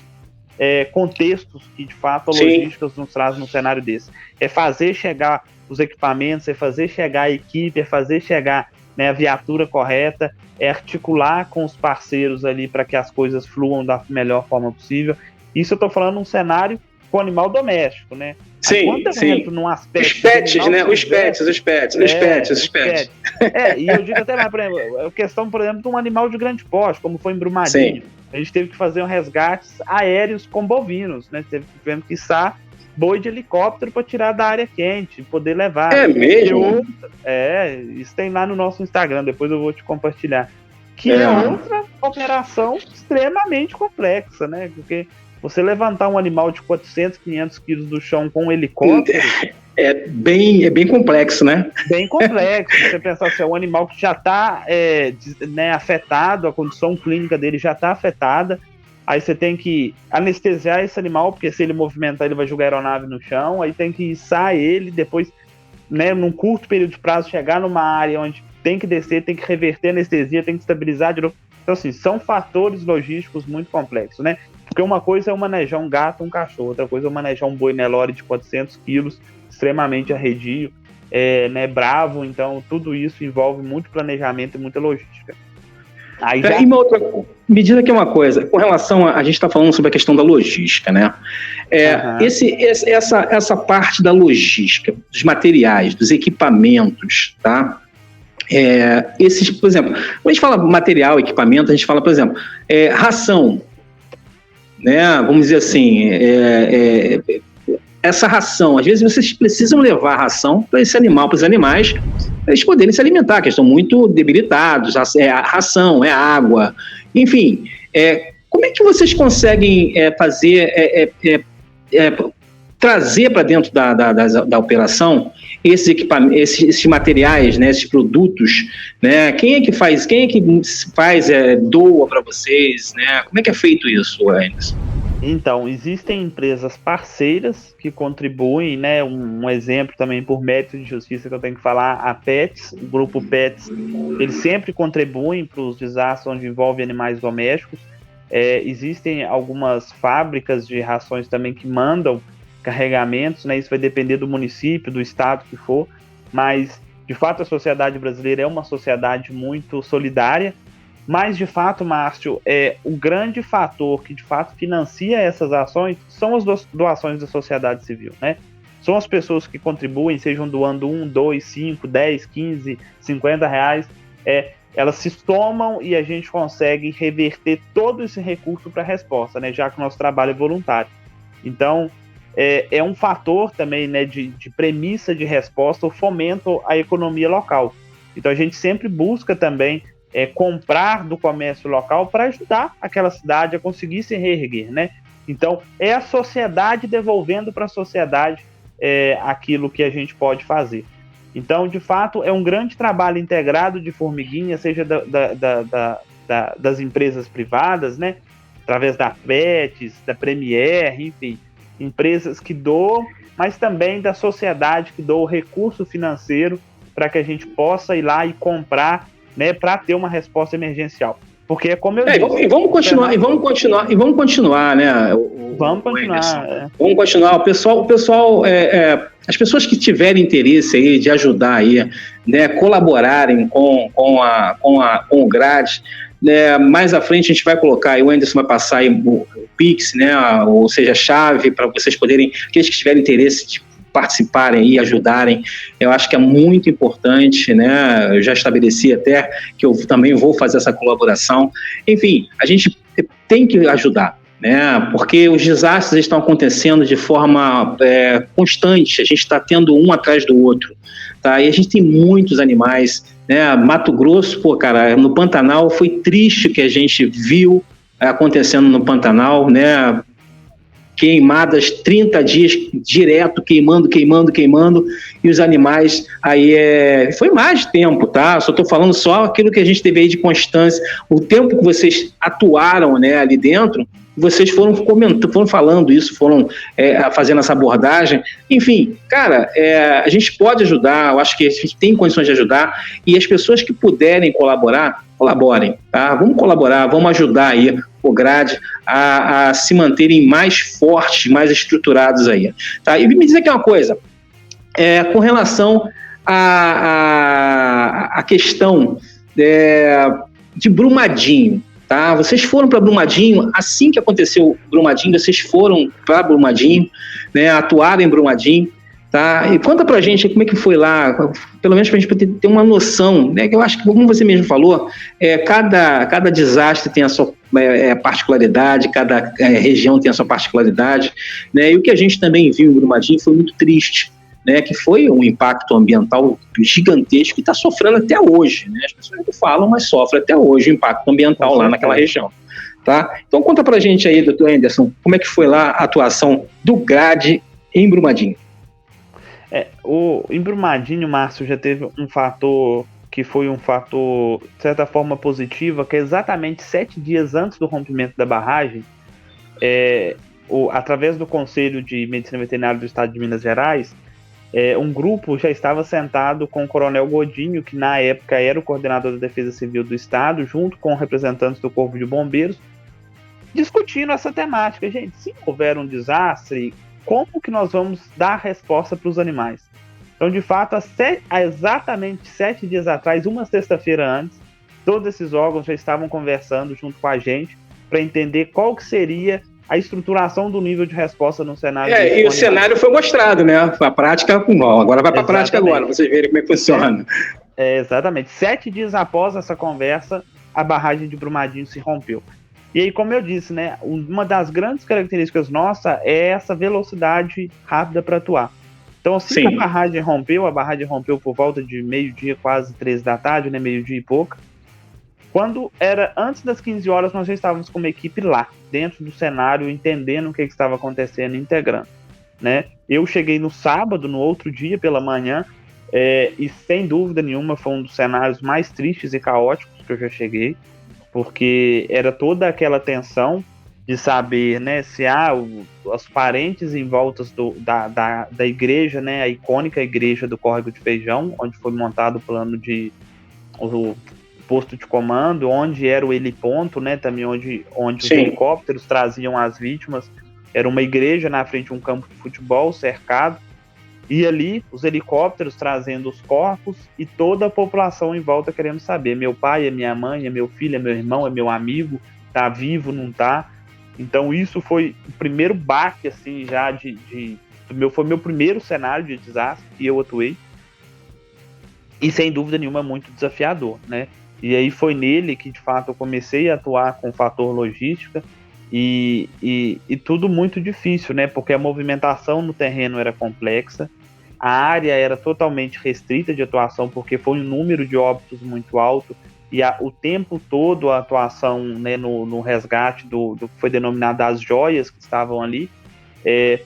contextos que, de fato, a logística nos traz num cenário desse. É fazer chegar os equipamentos, é fazer chegar a equipe, é fazer chegar, né, a viatura correta, é articular com os parceiros ali para que as coisas fluam da melhor forma possível. Isso eu estou falando num cenário com animal doméstico, né? Sim. Num aspecto os pets, né? Os pets. E eu digo até mais, por exemplo, a questão, por exemplo, de um animal de grande porte, como foi em Brumadinho. Sim. A gente teve que fazer resgates aéreos com bovinos, né? Tivemos que içar boi de helicóptero para tirar da área quente, poder levar. É mesmo? Isso tem lá no nosso Instagram, depois eu vou te compartilhar. Que é outra operação extremamente complexa, né? Porque você levantar um animal de 400, 500 quilos do chão com um helicóptero... É bem complexo, né? Bem complexo. Você pensar assim, é um animal que já está afetado, a condição clínica dele já está afetada, aí você tem que anestesiar esse animal, porque se ele movimentar, ele vai jogar a aeronave no chão, aí tem que içar ele, depois, né, num curto período de prazo, chegar numa área onde tem que descer, tem que reverter a anestesia, tem que estabilizar de novo. Então, assim, são fatores logísticos muito complexos, né? Porque uma coisa é eu manejar um gato, um cachorro, outra coisa é eu manejar um boi Nelore de 400 quilos, extremamente arredio, bravo. Então tudo isso envolve muito planejamento e muita logística. E uma outra medida que é uma coisa, com relação a gente está falando sobre a questão da logística, né? Essa parte da logística, dos materiais, dos equipamentos, tá? Por exemplo, quando a gente fala material, equipamento, a gente fala, por exemplo, ração, né? Vamos dizer assim, essa ração, às vezes vocês precisam levar ração para esse animal, para os animais, para eles poderem se alimentar, que estão muito debilitados, ração, água, enfim. Como é que vocês conseguem trazer para dentro da operação esses equipamentos, esses materiais, né, esses produtos, né? Quem é que faz, doa para vocês, né? Como é que é feito isso, Anderson? Então, existem empresas parceiras que contribuem, né? Um exemplo também, por mérito de justiça, que eu tenho que falar, a PETS, o grupo PETS, eles sempre contribuem para os desastres onde envolve animais domésticos. Existem algumas fábricas de rações também que mandam carregamentos, né? Isso vai depender do município, do estado que for, mas, de fato, a sociedade brasileira é uma sociedade muito solidária. Mas, de fato, Márcio, o grande fator que, de fato, financia essas ações são as doações da sociedade civil, né? São as pessoas que contribuem, sejam doando 1, 2, 5, 10, 15, 50 reais. Elas se somam e a gente consegue reverter todo esse recurso para a resposta, né? Já que o nosso trabalho é voluntário. Então, é um fator também, né, de premissa de resposta, o fomento à economia local. Então, a gente sempre busca também comprar do comércio local para ajudar aquela cidade a conseguir se reerguer, né? Então, é a sociedade devolvendo para a sociedade aquilo que a gente pode fazer. Então, de fato, é um grande trabalho integrado de formiguinha, seja das empresas privadas, né? Através da PETS, da Premier, enfim, empresas que doam, mas também da sociedade que doa o recurso financeiro para que a gente possa ir lá e comprar, né, para ter uma resposta emergencial. Porque é como eu disse. E vamos continuar, né? Vamos continuar. Vamos continuar. O pessoal, as pessoas que tiverem interesse aí de ajudar aí, né, colaborarem com o GRADES, né, mais à frente a gente vai colocar, e o Anderson vai passar aí o Pix, né, ou seja, a chave para vocês poderem, aqueles que tiverem interesse de participarem e ajudarem, eu acho que é muito importante, né? Eu já estabeleci até que eu também vou fazer essa colaboração. Enfim, a gente tem que ajudar, né? Porque os desastres estão acontecendo de forma constante, a gente está tendo um atrás do outro, tá? E a gente tem muitos animais, né? Mato Grosso, pô, cara, no Pantanal foi triste o que a gente viu acontecendo no Pantanal, né? Queimadas 30 dias direto, queimando, e os animais aí foi mais tempo, tá? Só estou falando só aquilo que a gente teve aí de constância, o tempo que vocês atuaram, né, ali dentro, vocês foram comentando, foram falando isso, foram fazendo essa abordagem. Enfim, cara, a gente pode ajudar, eu acho que a gente tem condições de ajudar, e as pessoas que puderem colaborar, colaborem, tá? Vamos colaborar, vamos ajudar aí o GRAD a se manterem mais fortes, mais estruturados aí, tá? E me dizer aqui uma coisa, com relação à questão de Brumadinho, tá? Vocês foram para Brumadinho, assim que aconteceu Brumadinho, vocês foram para Brumadinho, né? Atuaram em Brumadinho, tá? E conta pra gente como é que foi lá, pelo menos pra gente poder ter uma noção, né? Que eu acho que, como você mesmo falou, cada desastre tem a sua particularidade, cada região tem a sua particularidade, né? E o que a gente também viu em Brumadinho foi muito triste, né? Que foi um impacto ambiental gigantesco que está sofrendo até hoje, né? As pessoas não falam, mas sofrem até hoje o impacto ambiental lá naquela região, tá? Então conta pra gente aí, doutor Anderson, como é que foi lá a atuação do GRAD em Brumadinho? Em Brumadinho, Márcio, já teve um fator que foi um fator, de certa forma, positivo, que é exatamente 7 dias antes do rompimento da barragem, através do Conselho de Medicina Veterinária do Estado de Minas Gerais, um grupo já estava sentado com o Coronel Godinho, que na época era o coordenador da Defesa Civil do Estado, junto com representantes do Corpo de Bombeiros, discutindo essa temática. Gente, se houver um desastre, como que nós vamos dar resposta para os animais? Então, de fato, há exatamente 7 dias atrás, uma sexta-feira antes, todos esses órgãos já estavam conversando junto com a gente para entender qual que seria a estruturação do nível de resposta no cenário. E o cenário foi mostrado, né? A prática, agora vai para a prática agora, vocês verem como é que funciona. Exatamente. 7 dias após essa conversa, a barragem de Brumadinho se rompeu. E aí, como eu disse, né, uma das grandes características nossa é essa velocidade rápida para atuar. Então, assim que a barragem rompeu por volta de meio-dia, quase 3 da tarde, né, meio-dia e pouco. Quando era antes das 15 horas, nós já estávamos com uma equipe lá, dentro do cenário, entendendo o que estava acontecendo, integrando, né? Eu cheguei no sábado, no outro dia, pela manhã, e sem dúvida nenhuma foi um dos cenários mais tristes e caóticos que eu já cheguei, porque era toda aquela tensão de saber, né, se os parentes em volta da igreja, né, a icônica igreja do Córrego de Feijão, onde foi montado o plano o posto de comando, onde era o heliponto, né, também onde os helicópteros traziam as vítimas, era uma igreja na frente de um campo de futebol cercado, e ali os helicópteros trazendo os corpos e toda a população em volta querendo saber, meu pai, é minha mãe, é meu filho, é meu irmão, é meu amigo, tá vivo, não tá? Então isso foi o primeiro baque, assim, já foi meu primeiro cenário de desastre que eu atuei, e sem dúvida nenhuma muito desafiador, né? E aí foi nele que de fato eu comecei a atuar com o fator logística, e tudo muito difícil, né? Porque a movimentação no terreno era complexa, a área era totalmente restrita de atuação, porque foi um número de óbitos muito alto, e o tempo todo a atuação, né, no resgate do que foi denominado as joias que estavam ali,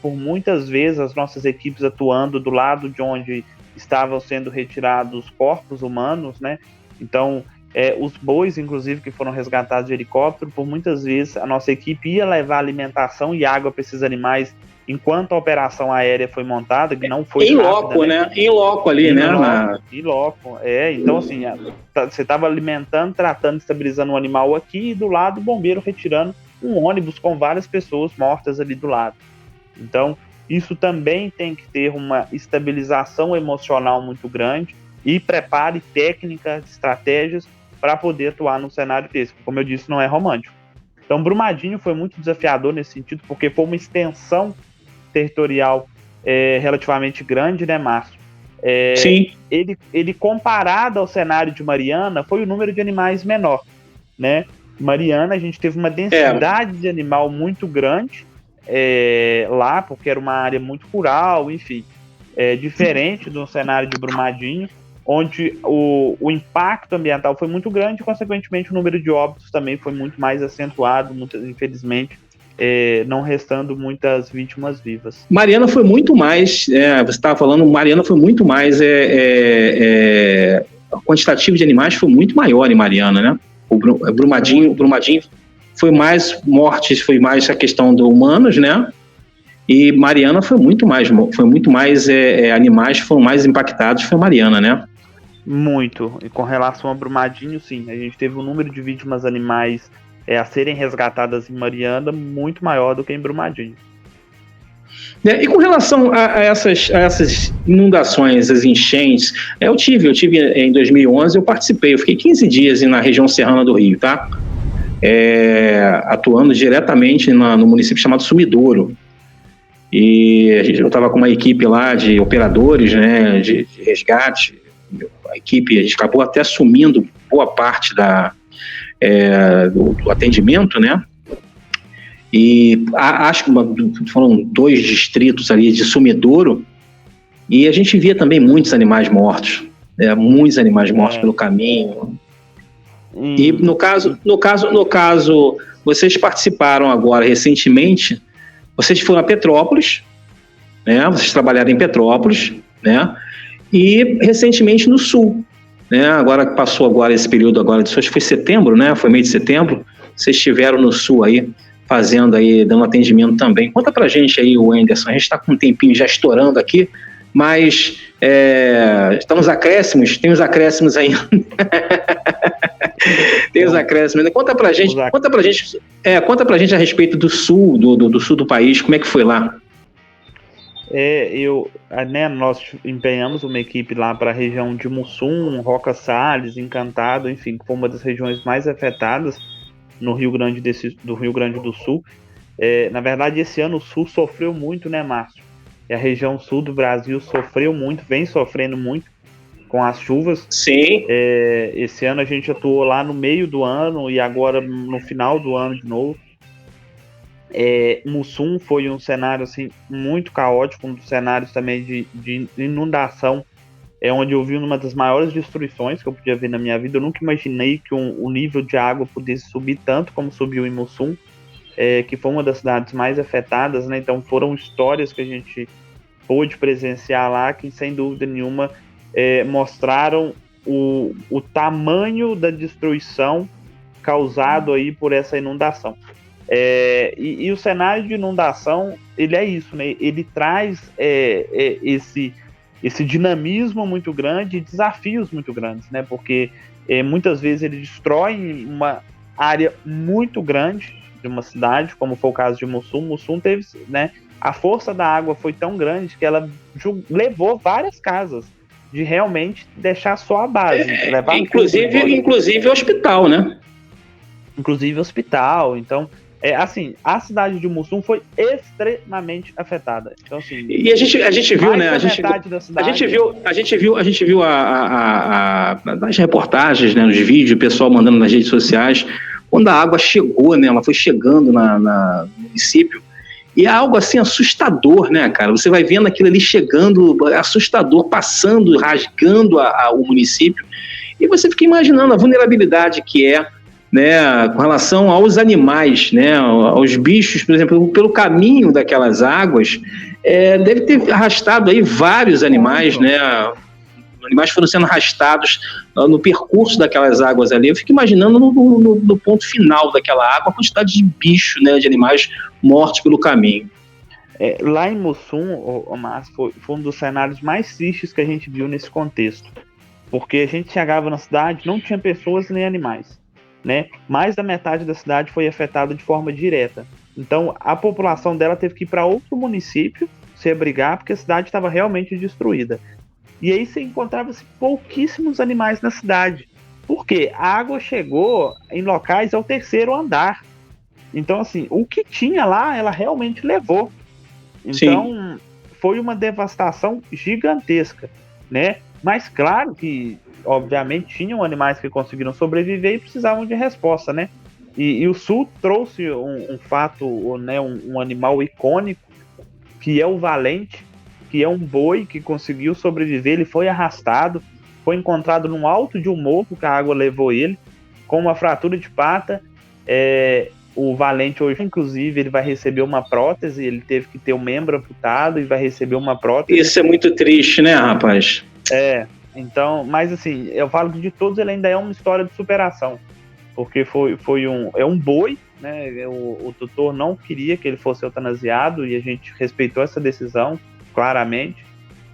por muitas vezes as nossas equipes atuando do lado de onde estavam sendo retirados corpos humanos, né? Então, os bois, inclusive, que foram resgatados de helicóptero, por muitas vezes a nossa equipe ia levar alimentação e água para esses animais enquanto a operação aérea foi montada, que não foi em loco, né? Em loco ali, né? Em loco, então assim, você estava alimentando, tratando, estabilizando um animal aqui, e do lado o bombeiro retirando um ônibus com várias pessoas mortas ali do lado. Então, isso também tem que ter uma estabilização emocional muito grande e prepare técnicas, estratégias para poder atuar num cenário desse. Como eu disse, não é romântico. Então, Brumadinho foi muito desafiador nesse sentido, porque foi uma extensão territorial relativamente grande, né, Márcio? Sim. Ele comparado ao cenário de Mariana, foi o número de animais menor, né? Mariana, a gente teve uma densidade de animal muito grande lá, porque era uma área muito rural, enfim, diferente do cenário de Brumadinho, onde o impacto ambiental foi muito grande e, consequentemente, o número de óbitos também foi muito mais acentuado, infelizmente, não restando muitas vítimas vivas. Mariana foi muito mais, você estava falando, Mariana foi muito mais, o quantitativo de animais foi muito maior em Mariana, né? O Brumadinho foi mais mortes, foi mais a questão de humanos, né? E Mariana foi muito mais animais foram mais impactados, foi Mariana, né? Muito. E com relação a Brumadinho, sim, a gente teve um número de vítimas animais a serem resgatadas em Mariana muito maior do que em Brumadinho. E com relação a essas inundações, as enchentes, eu tive em 2011, eu participei, eu fiquei 15 dias na região serrana do Rio, tá? Atuando diretamente no município chamado Sumidouro. E eu estava com uma equipe lá de operadores, né, de resgate. A gente acabou até assumindo boa parte do atendimento, né? E acho que foram 2 distritos ali de Sumidouro, e a gente via também muitos animais mortos, pelo caminho. E no caso, vocês participaram agora recentemente, vocês foram a Petrópolis, né? Vocês trabalharam em Petrópolis, né? E recentemente no Sul, né? Agora que passou esse período agora, acho que foi setembro, né? Foi meio de setembro, vocês estiveram no Sul aí, fazendo aí, dando atendimento também. Conta pra gente aí, o Anderson, a gente tá com um tempinho já estourando aqui, mas tem os acréscimos ainda. Tem os acréscimos ainda. Conta pra gente a respeito do Sul, do Sul do país, como é que foi lá? Nós empenhamos uma equipe lá para a região de Mussum, Roca Salles, Encantado, enfim, que foi uma das regiões mais afetadas no Rio Grande do Sul. Na verdade, esse ano o Sul sofreu muito, né, Márcio? E a região sul do Brasil sofreu muito, vem sofrendo muito com as chuvas. Sim. Esse ano a gente atuou lá no meio do ano e agora no final do ano de novo. Mussum foi um cenário assim, muito caótico, um dos cenários também de inundação, onde eu vi uma das maiores destruições que eu podia ver na minha vida. Eu nunca imaginei que o nível de água pudesse subir tanto como subiu em Mussum, que foi uma das cidades mais afetadas, né? Então foram histórias que a gente pôde presenciar lá que, sem dúvida nenhuma, mostraram o tamanho da destruição causado aí por essa inundação. E o cenário de inundação, ele é isso, né? Ele traz esse dinamismo muito grande e desafios muito grandes, né? Porque muitas vezes ele destrói uma área muito grande de uma cidade, como foi o caso de Mussum. Mussum teve, né? A força da água foi tão grande que ela levou várias casas, de realmente deixar só a base. Inclusive hospital, né? Inclusive hospital. Então, assim, a cidade de Mussum foi extremamente afetada. Então, assim, e a gente viu, né? A gente viu nas reportagens, né, nos vídeos, o pessoal mandando nas redes sociais, quando a água chegou, né? Ela foi chegando no município. E é algo assim assustador, né, cara? Você vai vendo aquilo ali chegando, assustador, passando, rasgando o município. E você fica imaginando a vulnerabilidade que né, com relação aos animais, né, aos bichos, por exemplo, pelo caminho daquelas águas, deve ter arrastado aí vários animais, né? Animais foram sendo arrastados no percurso daquelas águas ali. Eu fico imaginando no ponto final daquela água a quantidade de bichos, né, de animais mortos pelo caminho. Lá em Mussum, Márcio, foi um dos cenários mais tristes que a gente viu nesse contexto. Porque a gente chegava na cidade, não tinha pessoas nem animais, né? Mais da metade da cidade foi afetada de forma direta. Então, a população dela teve que ir para outro município se abrigar, porque a cidade estava realmente destruída. E aí você encontrava-se pouquíssimos animais na cidade. Por quê? A água chegou em locais ao 3º andar. Então, assim, o que tinha lá, ela realmente levou. Então, foi uma devastação gigantesca, né? Mas claro que, obviamente, tinham animais que conseguiram sobreviver e precisavam de resposta, né? E o Sul trouxe um fato, né, um animal icônico, que é o Valente, que é um boi que conseguiu sobreviver. Ele foi arrastado, foi encontrado no alto de um morro que a água levou ele, com uma fratura de pata. O Valente hoje, inclusive, ele vai receber uma prótese, ele teve que ter um membro amputado e vai receber uma prótese. Isso é muito triste, né, rapaz? Então, mas assim, eu falo que de todos ele ainda é uma história de superação, porque é um boi, né? O tutor não queria que ele fosse eutanasiado e a gente respeitou essa decisão, claramente.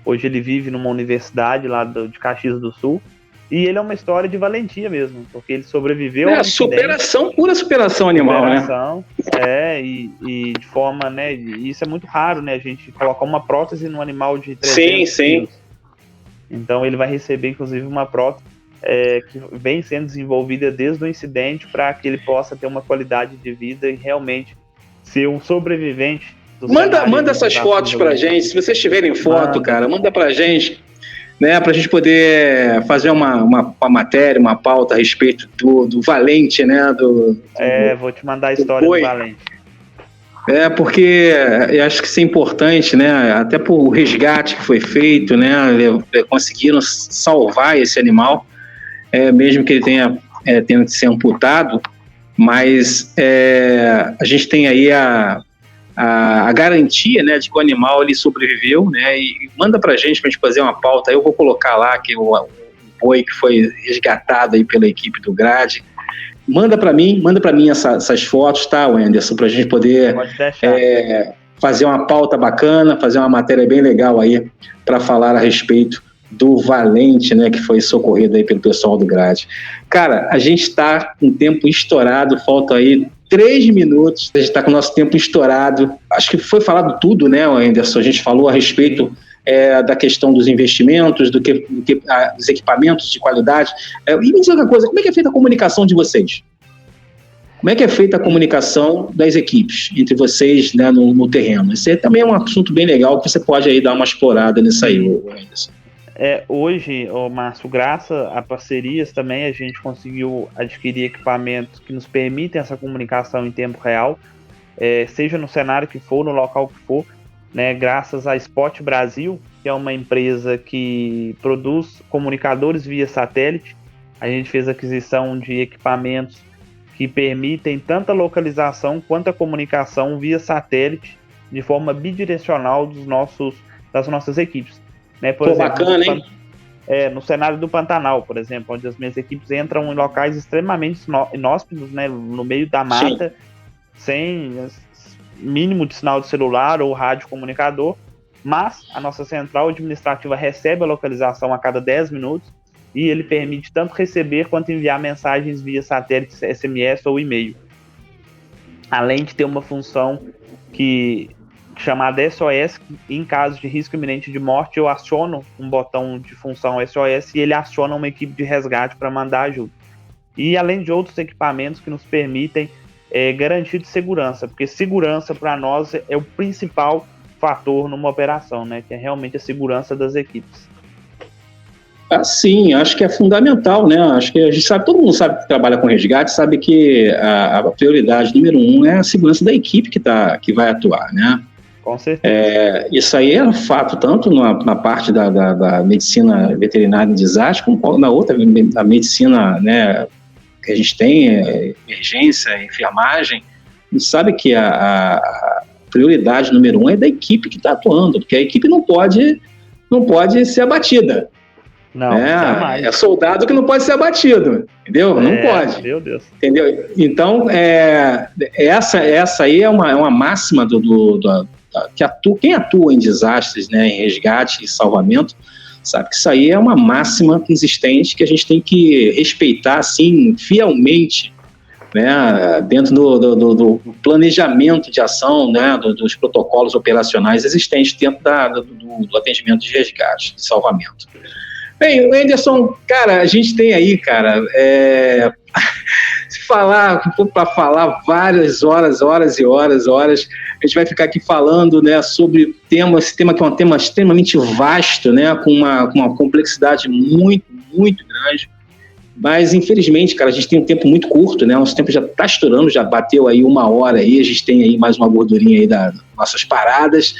Hoje ele vive numa universidade lá de Caxias do Sul. E ele é uma história de valentia mesmo, porque ele sobreviveu. Superação, pura superação animal, né? E de forma, né? E isso é muito raro, né? A gente colocar uma prótese num animal de 300 quilos. Então ele vai receber, inclusive, uma prótese que vem sendo desenvolvida desde o incidente para que ele possa ter uma qualidade de vida e realmente ser um sobrevivente. Manda essas fotos pra gente, se vocês tiverem foto, cara, manda pra gente. Né, para a gente poder fazer uma matéria, uma pauta a respeito do Valente, né? Vou te mandar a história do Valente. Porque eu acho que isso é importante, né? Até por resgate que foi feito, né? Conseguiram salvar esse animal, mesmo que ele tenha que ser amputado, mas a gente tem aí a garantia, né, de que o animal ele sobreviveu, né, e manda pra gente fazer uma pauta. Eu vou colocar lá que o boi que foi resgatado aí pela equipe do GRAD. Manda pra mim essas fotos, tá, Wenderson, pra gente poder fazer uma pauta bacana, fazer uma matéria bem legal aí para falar a respeito do Valente, né, que foi socorrido aí pelo pessoal do GRAD. Cara, a gente está com o tempo estourado, falta aí 3 minutos, a gente está com o nosso tempo estourado. Acho que foi falado tudo, né, Anderson? A gente falou a respeito da questão dos investimentos, dos equipamentos de qualidade. E me diz outra coisa, como é que é feita a comunicação de vocês? Como é que é feita a comunicação das equipes entre vocês, né, no terreno? Isso também é um assunto bem legal que você pode aí dar uma explorada nisso aí, Anderson. Hoje, Márcio, graças a parcerias também, a gente conseguiu adquirir equipamentos que nos permitem essa comunicação em tempo real, seja no cenário que for, no local que for, né, graças à Spot Brasil, que é uma empresa que produz comunicadores via satélite. A gente fez aquisição de equipamentos que permitem tanto a localização quanto a comunicação via satélite de forma bidirecional das nossas equipes. Né, por exemplo, bacana, hein? No cenário do Pantanal, por exemplo, onde as minhas equipes entram em locais extremamente inóspitos, né, no meio da mata, sem mínimo de sinal de celular ou rádio comunicador, mas a nossa central administrativa recebe a localização a cada 10 minutos e ele permite tanto receber quanto enviar mensagens via satélite, SMS ou e-mail. Além de ter uma função chamada SOS, em caso de risco iminente de morte, eu aciono um botão de função SOS e ele aciona uma equipe de resgate para mandar ajuda. E além de outros equipamentos que nos permitem garantir de segurança, porque segurança para nós é o principal fator numa operação, né? Que é realmente a segurança das equipes. Sim, acho que é fundamental, né? Acho que a gente sabe, todo mundo sabe que trabalha com resgate, sabe que a prioridade número 1 é a segurança da equipe que vai atuar, né? Com certeza. Isso aí é um fato, tanto na parte da medicina veterinária em desastre, como na outra, da medicina, né, que a gente tem, emergência, enfermagem. A gente sabe que a prioridade número 1 é da equipe que está atuando, porque a equipe não pode ser abatida. Não, jamais. É soldado que não pode ser abatido, entendeu? Não pode. Meu Deus. Entendeu? Então, essa aí é uma máxima quem atua em desastres, né, em resgate e salvamento, sabe que isso aí é uma máxima existente que a gente tem que respeitar, assim, fielmente, né, dentro do planejamento de ação, né, dos protocolos operacionais existentes dentro do atendimento de resgate, de salvamento. Bem, Anderson, cara, a gente tem aí, cara, para falar várias horas e horas, a gente vai ficar aqui falando, né, sobre esse tema que é um tema extremamente vasto, né, com uma complexidade muito, muito grande. Mas, infelizmente, cara, a gente tem um tempo muito curto, né? Nosso tempo já está estourando, já bateu aí 1 hora aí, a gente tem aí mais uma gordurinha aí das nossas paradas.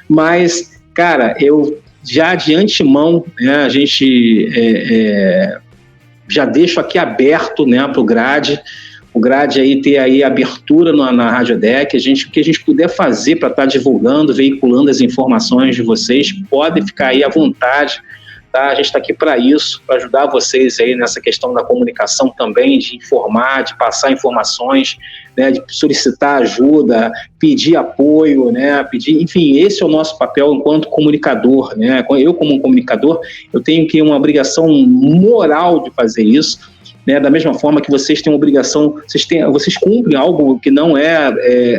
Mas, cara, eu já de antemão, né, a gente já deixo aqui aberto, né, para o Grade aí ter aí abertura na Rádio Deck, o que a gente puder fazer para estar divulgando, veiculando as informações de vocês, pode ficar aí à vontade. Tá? A gente está aqui para isso, para ajudar vocês aí nessa questão da comunicação também, de informar, de passar informações, né, de solicitar ajuda, pedir apoio, né, enfim, esse é o nosso papel enquanto comunicador, né? Eu, como um comunicador, eu tenho uma obrigação moral de fazer isso, né? Da mesma forma que vocês têm uma obrigação, vocês cumprem algo que não é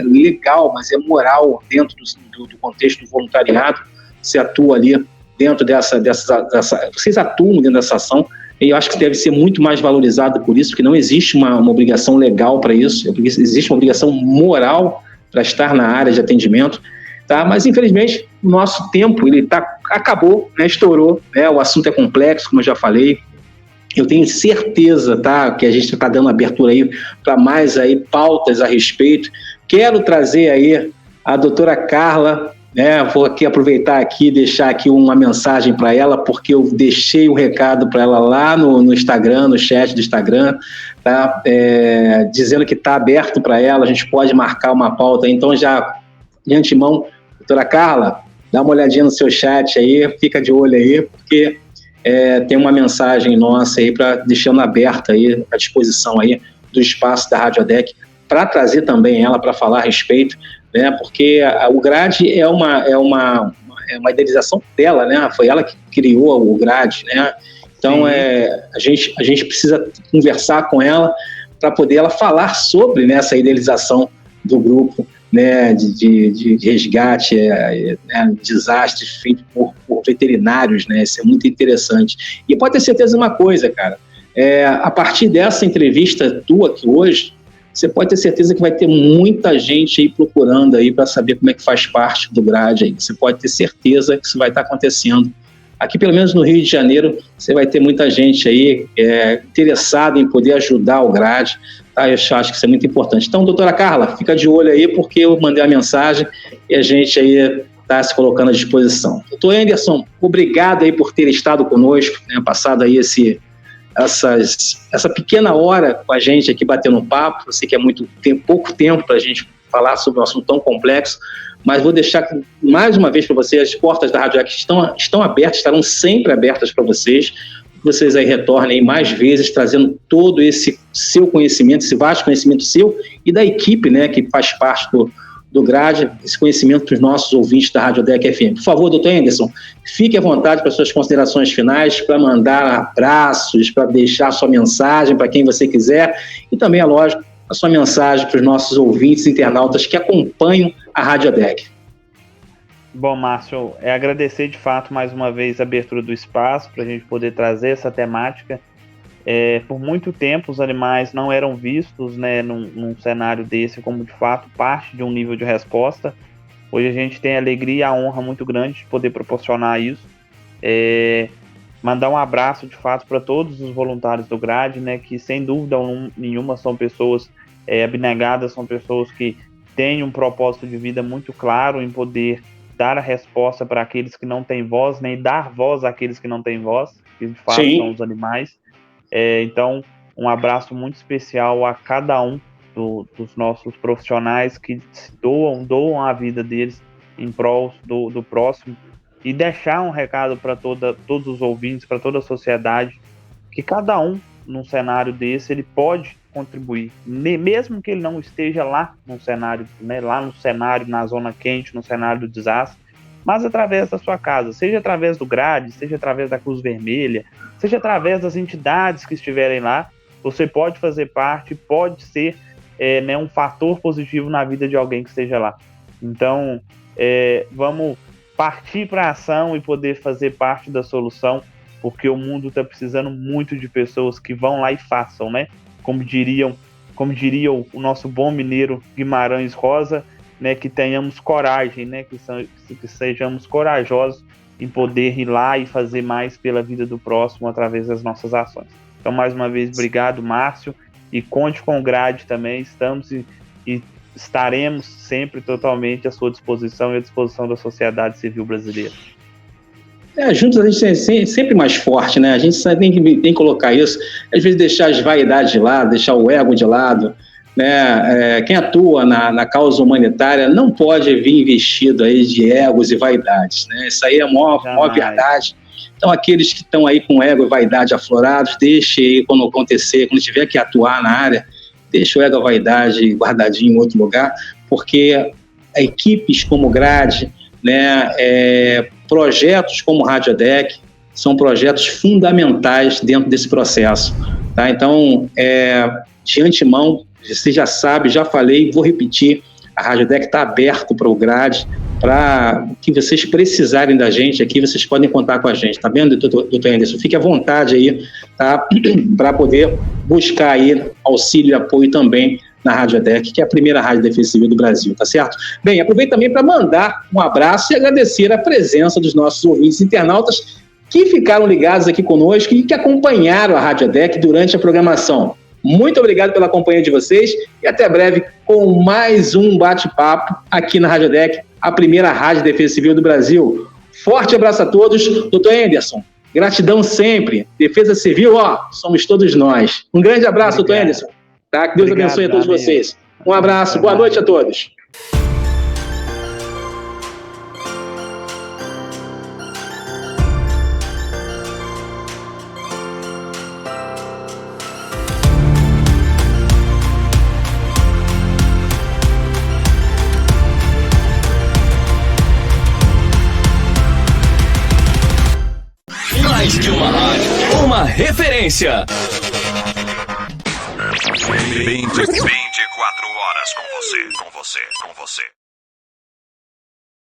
legal, mas é moral dentro do contexto do voluntariado, você atua ali dentro vocês atuam dentro dessa ação, e eu acho que deve ser muito mais valorizado por isso, porque não existe uma obrigação legal para isso, existe uma obrigação moral para estar na área de atendimento, tá? Mas infelizmente o nosso tempo acabou, né? Estourou, né? O assunto é complexo, como eu já falei. Eu tenho certeza, tá, que a gente está dando abertura aí para mais aí pautas a respeito. Quero trazer aí a doutora Carla, né? Vou aqui aproveitar aqui e deixar aqui uma mensagem para ela, porque eu deixei um recado para ela lá no Instagram, no chat do Instagram, tá? Dizendo que está aberto para ela, a gente pode marcar uma pauta. Então, já de antemão, doutora Carla, dá uma olhadinha no seu chat aí, fica de olho aí, porque tem uma mensagem nossa aí deixando aberta aí à disposição aí do espaço da Rádio Deck, para trazer também ela para falar a respeito, né? Porque o Grade é uma idealização dela, né? Foi ela que criou o Grade, né? Então a gente precisa conversar com ela para poder ela falar sobre, né, essa idealização do grupo, né, de resgate, desastres feitos por veterinários, né? Isso é muito interessante. E pode ter certeza de uma coisa, cara, a partir dessa entrevista tua aqui hoje, você pode ter certeza que vai ter muita gente aí procurando aí para saber como é que faz parte do Grade aí. Você pode ter certeza que isso vai estar acontecendo. Aqui, pelo menos no Rio de Janeiro, você vai ter muita gente aí interessada em poder ajudar o Grade. Tá? Eu acho que isso é muito importante. Então, doutora Carla, fica de olho aí, porque eu mandei a mensagem e a gente aí está se colocando à disposição. Doutor Anderson, obrigado aí por ter estado conosco, né, passado aí essa pequena hora com a gente aqui batendo um papo. Eu sei que tem pouco tempo para a gente falar sobre um assunto tão complexo, mas vou deixar mais uma vez para vocês, as portas da Rádio Deck estão abertas, estarão sempre abertas para vocês, que vocês aí retornem mais vezes, trazendo todo esse seu conhecimento, esse vasto conhecimento seu e da equipe, né, que faz parte do Grade, esse conhecimento para os nossos ouvintes da Rádio Deck FM. Por favor, doutor Anderson, fique à vontade para suas considerações finais, para mandar abraços, para deixar sua mensagem para quem você quiser, e também, é lógico, a sua mensagem para os nossos ouvintes internautas que acompanham a Rádio Deck. Bom, Márcio, agradecer de fato mais uma vez a abertura do espaço para a gente poder trazer essa temática. Por muito tempo os animais não eram vistos, né, num cenário desse como de fato parte de um nível de resposta. Hoje a gente tem a alegria e a honra muito grande de poder proporcionar isso. Mandar um abraço de fato para todos os voluntários do Grade, né, que sem dúvida nenhuma são pessoas abnegadas, são pessoas que têm um propósito de vida muito claro em poder dar a resposta para aqueles que não têm voz, né, e dar voz àqueles que não têm voz, que de fato Sim. são os animais. Então, um abraço muito especial a cada um dos nossos profissionais que doam a vida deles em prol do próximo, e deixar um recado para todos os ouvintes, para toda a sociedade, que cada um, num cenário desse, ele pode contribuir, mesmo que ele não esteja lá no cenário, né, na zona quente, no cenário do desastre, mas através da sua casa, seja através do Grade, seja através da Cruz Vermelha, seja através das entidades que estiverem lá, você pode fazer parte, pode ser um fator positivo na vida de alguém que esteja lá. Então, vamos partir para a ação e poder fazer parte da solução, porque o mundo está precisando muito de pessoas que vão lá e façam, né? Como diria o nosso bom mineiro Guimarães Rosa, né, que tenhamos coragem, né, que sejamos corajosos em poder ir lá e fazer mais pela vida do próximo através das nossas ações. Então, mais uma vez, obrigado, Márcio, e conte com o Grade também. Estamos e estaremos sempre totalmente à sua disposição e à disposição da sociedade civil brasileira. Juntos a gente é sempre mais forte, né? A gente tem que colocar isso, às vezes deixar as vaidades de lado, deixar o ego de lado, né? Quem atua na causa humanitária não pode vir investido aí de egos e vaidades, né? Isso aí é a maior verdade. Então, aqueles que estão aí com ego e vaidade aflorados, deixe aí quando acontecer, quando tiver que atuar na área, deixa o ego e a vaidade guardadinho em outro lugar, porque equipes como Grade, né, projetos como Radiodec são projetos fundamentais dentro desse processo, tá? Então, de antemão, você já sabe, já falei, vou repetir, a Radiodec está aberto para o Grade, para o que vocês precisarem da gente aqui, vocês podem contar com a gente, tá vendo, doutor Anderson? Fique à vontade aí, tá? Para poder buscar aí auxílio e apoio também na Radiodec, que é a primeira rádio de defesa civil do Brasil, tá certo? Bem, aproveito também para mandar um abraço e agradecer a presença dos nossos ouvintes internautas que ficaram ligados aqui conosco e que acompanharam a Radiodec durante a programação. Muito obrigado pela companhia de vocês e até breve com mais um bate-papo aqui na Radiodec, a primeira rádio de defesa civil do Brasil. Forte abraço a todos. Doutor Anderson, gratidão sempre. Defesa civil, somos todos nós. Um grande abraço, doutor Anderson. Tá? Que Deus abençoe a todos vocês. Um abraço, boa noite a todos. Mais que uma rádio, uma referência. 24 horas com você.